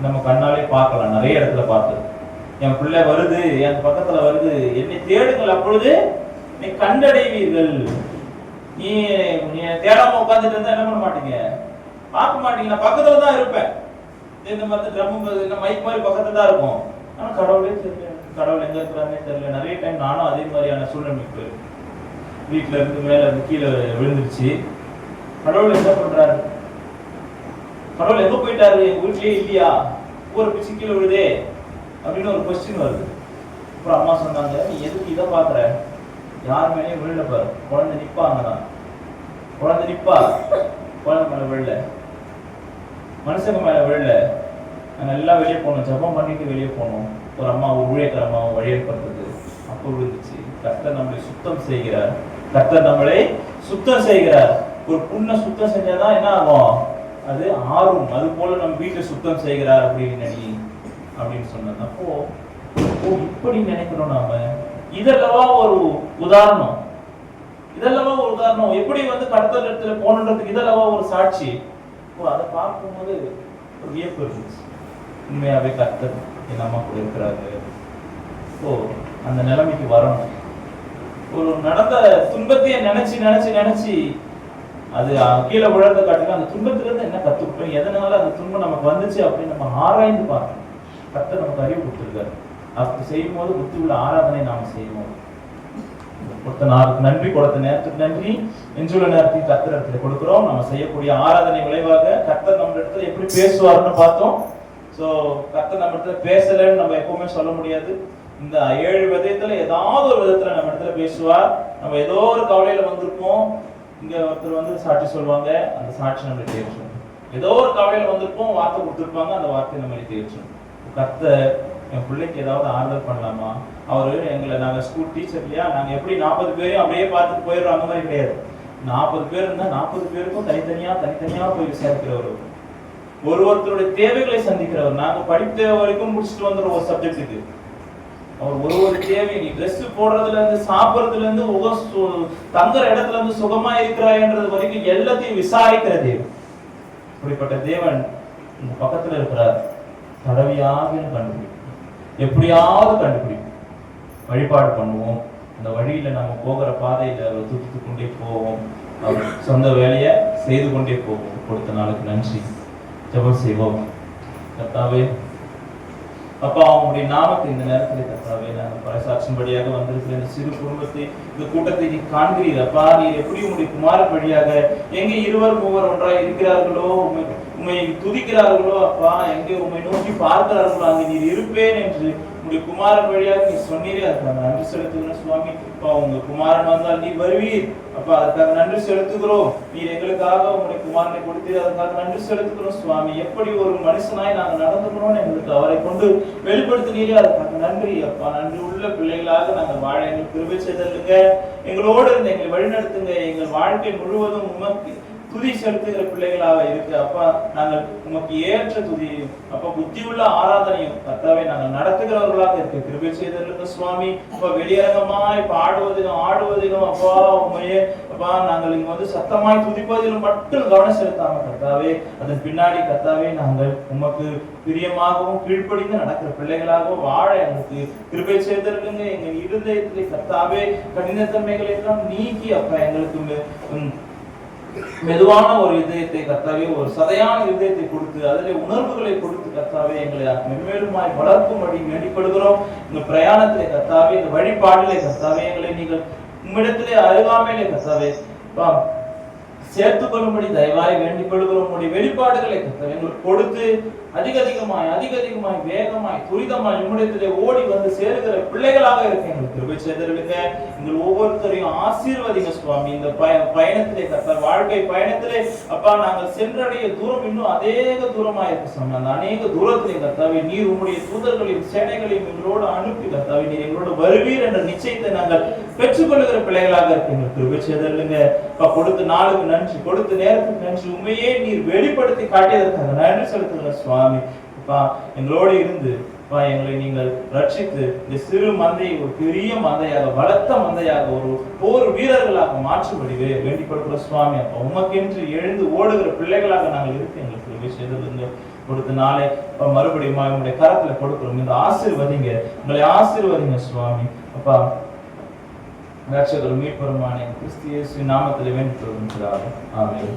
நம்ம கண்ணாலே பார்க்கலாம், நிறைய இடத்துல பார்த்து. என் பிள்ளை வருது, என் பக்கத்துல வருது, என்னை தேடுங்கள், அப்பொழுது நீ கண்டடைவீர்கள். நீ தேடாம உட்கார்ந்துட்டு இருந்தா என்ன பண்ண மாட்டீங்க? பார்க்க மாட்டீங்க. நான் பக்கத்துல தான் இருப்பேன், இந்த மாதிரி ட்ரம் இந்த மைக் மாதிரி பக்கத்துல தான் இருக்கும். ஆனா கடவுளே தெரியல, கடவுள் எங்க இருக்கிறானே தெரியல. நிறைய டைம் நானும் அதே மாதிரியான சூழ்நிலைக்கு வீட்டுல இருந்து மேல இருந்து கீழே விழுந்துருச்சு. கடவுள் என்ன பண்றாரு? கடவுள் எங்க போயிட்டாரு? எங்க வீட்லயே இல்லையா? ஒரு பிச்சு கீழே விழுதே அப்படின்னு ஒரு கொஸ்டின் வருது. அப்புறம் அம்மா சொன்னாங்க, நீ எதுக்கு இதை பாக்குற? யார் மேலேயும் விழுல பாரு, குழந்தை நிப்பாங்கதான். குழந்தை நிப்பா, குழந்தை மேல விழல, மனுஷங்க மேல விழல. நாங்க எல்லாம் வெளியே போனோம், ஜபம் பண்ணிட்டு வெளியே போனோம். ஒரு அம்மா, ஒரு ஊழியக்கார அம்மாவை வழியேற்படுறது. அப்போ விழுந்துச்சு. கர்த்தர் நம்மளை சுத்தம் செய்கிறார், கர்த்தர் நம்மளை சுத்தம் செய்கிறார். ஒரு புண்ணை சுத்தம் செஞ்சாதான் என்ன ஆகும்? அது ஆறும். அது போல நம்ம வீட்டை சுத்தம் செய்கிறார் அப்படின்னு சொன்னது. அப்போ இப்படி நினைக்கிறோம் நாம. இதெல்லவா ஒரு உதாரணம், இதெல்லவா ஒரு உதாரணம். எப்படி வந்து கர்த்தர் இடத்துல போனன்றதுக்கு இதெல்லவா ஒரு சாட்சி. அதை பார்க்கும்போது ஒரு வியப்பு இருந்துச்சு. உண்மையாவே கர்த்தர் என் அம்மா கூட இருக்கிறாரு. அந்த நிலைமைக்கு வரணும். ஒரு நடந்த துன்பத்தையே நினைச்சு நினைச்சு நினைச்சு அது கீழே விழுறத காட்டிலும் அந்த துன்பத்துல இருந்து என்ன கத்துக்கிட்டோம், எதனால அந்த துன்பம் நமக்கு வந்துச்சு அப்படின்னு நம்ம ஆராய்ந்து பார்க்கணும். கர்த்தர் நமக்கு அறிவு கொடுத்திருக்காரு. அப்படி செய்யும் போது புத்தி உள்ள ஆராதனை நாம செய்வோம். கொடுத்த நாளுக்கு நன்றி, கொடுத்த நேரத்துக்கு நன்றி, நெஞ்சுள்ள நேரத்தையும் கர்த்தர் இடத்துல கொடுக்கிறோம். நம்ம செய்யக்கூடிய ஆராதனை விளைவாக கர்த்தர் நம்ம இடத்துல எப்படி பேசுவார்னு பார்த்தோம். சோ கர்த்தர் நம்ம இடத்துல பேசலன்னு நம்ம எப்பவுமே சொல்ல முடியாது. இந்த 7 விதத்துல ஏதாவது ஒரு விதத்துல நம்ம இடத்துல பேசுவார். நம்ம ஏதோ ஒரு கவலையில வந்திருப்போம், இங்க ஒருத்தர் வந்து சாட்சி சொல்லுவாங்க, அந்த சாட்சி நம்மளை தேற்றும். ஏதோ ஒரு கவலையில வந்திருப்போம், வார்த்தை கொடுத்துருப்பாங்க, அந்த வார்த்தை நம்மளை தேற்றும். கர்த்தர் என் பிள்ளைக்கு ஏதாவது ஆறுதல் பண்ணலாமா? அவரு எங்களை, நாங்க ஸ்கூல் டீச்சர் இல்லையா, நாங்க எப்படி 40 பேரையும் அப்படியே பார்த்துட்டு போயிடுறோம், அந்த மாதிரி கிடையாது. 40 பேர் இருந்தா 40 பேருக்கும் தனித்தனியா போய் விசாரிக்கிறவர், ஒருத்தருடைய தேவைகளை சந்திக்கிறவர். நாங்க படிப்பு வரைக்கும் முடிச்சுட்டு வந்துடும் ஒரு சப்ஜெக்டுக்கு. அவர் ஒரு தேவை, நீ ட்ரெஸ் போடுறதுல இருந்து சாப்பிடுறதுல இருந்து தங்குற இடத்துல இருந்து சுகமா இருக்கிறாயன்றது வரைக்கும் எல்லாத்தையும் விசாரிக்கிற தேவன். அப்படிப்பட்ட தேவன் இந்த பக்கத்துல இருக்கிறார். தடவியாக கண்டுபிடிக்கும், எப்படியாவது கண்டுபிடிக்கும். வழிபாடு பண்ணுவோம், அந்த வழியில நம்ம போகிற பாதையில அவர் தூக்கிட்டு கொண்டே போவோம். அவர் சொந்த வேலையை செய்து கொண்டே போவோம். கொடுத்த நாளுக்கு நன்றி. ஜெபம் செய்வோம். கர்த்தாவே, அப்பா, உங்களுடைய நாமத்தை இந்த நேரத்தில் கர்த்தாவே, நாங்கள் பறைசாற்றும்படியாக வந்திருக்கிற இந்த சிறு குடும்பத்தை, இந்த கூட்டத்தை நீ காண்கிறீர். அப்பா, நீர் எப்படி உங்களுடைய குமாரன் வழியாக எங்கே 2-3 ஒன்றாய் இருக்கிறார்களோ, உண்மை துதிக்கிறார்களோ, அப்பா, எங்கே உண்மை நோக்கி பார்க்கிறார்களோ அங்கே நீர் இருப்பேன் என்று உங்களுடைய குமாரன் வழியாக நீ சொன்னீரே. அதுக்காக நன்றி செலுத்துகிறோம் சுவாமி. அப்பா, உங்க குமாரன் வந்தால் நீர் வருவீர். அப்பா, அதுக்காக நன்றி செலுத்துகிறோம். நீர் எங்களுக்காக உங்களுடைய குமாரனை கொடுத்தீர், அதுக்காக நன்றி செலுத்துகிறோம் சுவாமி. எப்படி ஒரு மனுஷனாய் நாங்கள் நடந்துக்கிறோம் எங்களுக்கு அவரை கொண்டு வெளிப்படுத்தினீரே, அதுக்காக நன்றி. அப்பா, நன்றி உள்ள பிள்ளைகளாக நாங்கள் வாழ எங்களுக்கு கிருபை செய்தல்லுங்க. எங்களோடு இருந்து எங்களை வழிநடத்துங்க. எங்கள் வாழ்க்கை முழுவதும் உமக்கு துதி செலுத்துகிற பிள்ளைகளாக இருக்கு. அப்பா, நாங்கள் உமக்கு ஏற்ற துதி, அப்பா, புத்தியுள்ள ஆராதனையும் கர்த்தாவே நாங்கள் நடத்துகிறவர்களாக இருக்க கிருபை செய்தல்லுங்க சுவாமி. அப்பா, வெளியரங்கமாய் பாடுவதிலும் ஆடுவதிலும் அப்பா உண்மையே அப்பா நாங்கள் இங்க வந்து சத்தமாய் துதிப்பதிலும் மட்டும் கவனம் செலுத்தாம கர்த்தாவே, அதன் பின்னாடி கர்த்தாவே நாங்கள் உமக்கு பிரியமாகவும் கீழ்ப்படிந்து நடக்கிற பிள்ளைகளாகவும் வாழ எங்களுக்கு கிருபை செய்திருக்குங்க. எங்க இருதயத்திலே கர்த்தாவே கடினத்தன்மைகளை எல்லாம் நீக்கி அப்பா எங்களுக்கு மெதுவான ஒரு இதயத்தை கர்த்தாவே, ஒரு சதையான இதயத்தை கொடுத்து அதிலே உணர்வுகளை கொடுத்து கர்த்தாவே எங்களை மென்மேலுமாய் வளர்க்கும்படி வேண்டிக்கொள்கிறோம். இந்த பிரயாணத்திலே கர்த்தாவே, இந்த வழிபாட்டிலே கர்த்தாவே எங்களை நீங்கள் உம்மிடத்திலே அருகாமையிலே கர்த்தாவே சேர்த்துக் கொள்ளும்படி தயவாய் வேண்டிக் கொள்கிறோம். உங்களுடைய வெளிப்பாடுகளை கர்த்தாவே எங்களுக்கு கொடுத்து அதிகமாய் வேகமாய் துரிதமாய் உம்மிடத்திலே ஓடி வந்து சேருகிற பிள்ளைகளாக இருக்க எங்களுக்கு கிருபை செய்திருங்க. எங்கள் ஒவ்வொருத்தரையும் ஆசீர்வதிங்க சுவாமி. இந்த பயணத்திலே கர்த்தாவே, வாழ்க்கை பயணத்திலே அப்பா நாங்கள் சென்றடைய தூரம் இன்னும் அநேக தூரமாக இருக்க சொன்ன அந்த அநேக தூரத்திலே கர்த்தாவே நீர் உம்முடைய தூதர்களையும் சேனைகளையும் எங்களோடு அனுப்பி கர்த்தாவே நீர் எங்களோடு வருவீர் என்ற நிச்சயத்தை நாங்கள் பெற்றுக்கொள்ளுகிற பிள்ளைகளாக இருக்க எங்களுக்கு கிருபை செய்திருங்க. அப்பா, கொடுத்த நாளுக்கு நன்றி, கொடுத்த நேரத்துக்கு நன்றி. உண்மையே நீர் வெளிப்படுத்தி காட்டியதற்காக நன்றி செலுத்துகிற சுவாமி. அப்பா, எங்களோடு இருந்து அப்பா எங்களை நீங்கள் ரட்சித்து இந்த சிறு மந்தையை ஒரு பெரிய மந்தையாக, பலத்த மந்தையாக, ஒரு போர் வீரர்களாக மாற்றும்படி வேண்டிக் கொடுக்கிற சுவாமி. அப்பா, உமக்கென்று எழுந்து ஓடுகிற பிள்ளைகளாக நாங்கள் இருக்க எங்களுக்கு கிருபை செய்திருங்க. கொடுத்த நாளை மறுபடியும் உங்களுடைய கரத்துல கொடுக்கிறோம். இந்த ஆசீர்வதிங்க, உங்களை ஆசீர்வதிங்க சுவாமி. அப்பா, ரட்சகரும் மீட்பருமான கிறிஸ்து இயேசுவின் நாமத்தில் வேண்டிக் கொள்கிறோம். ஆமென்.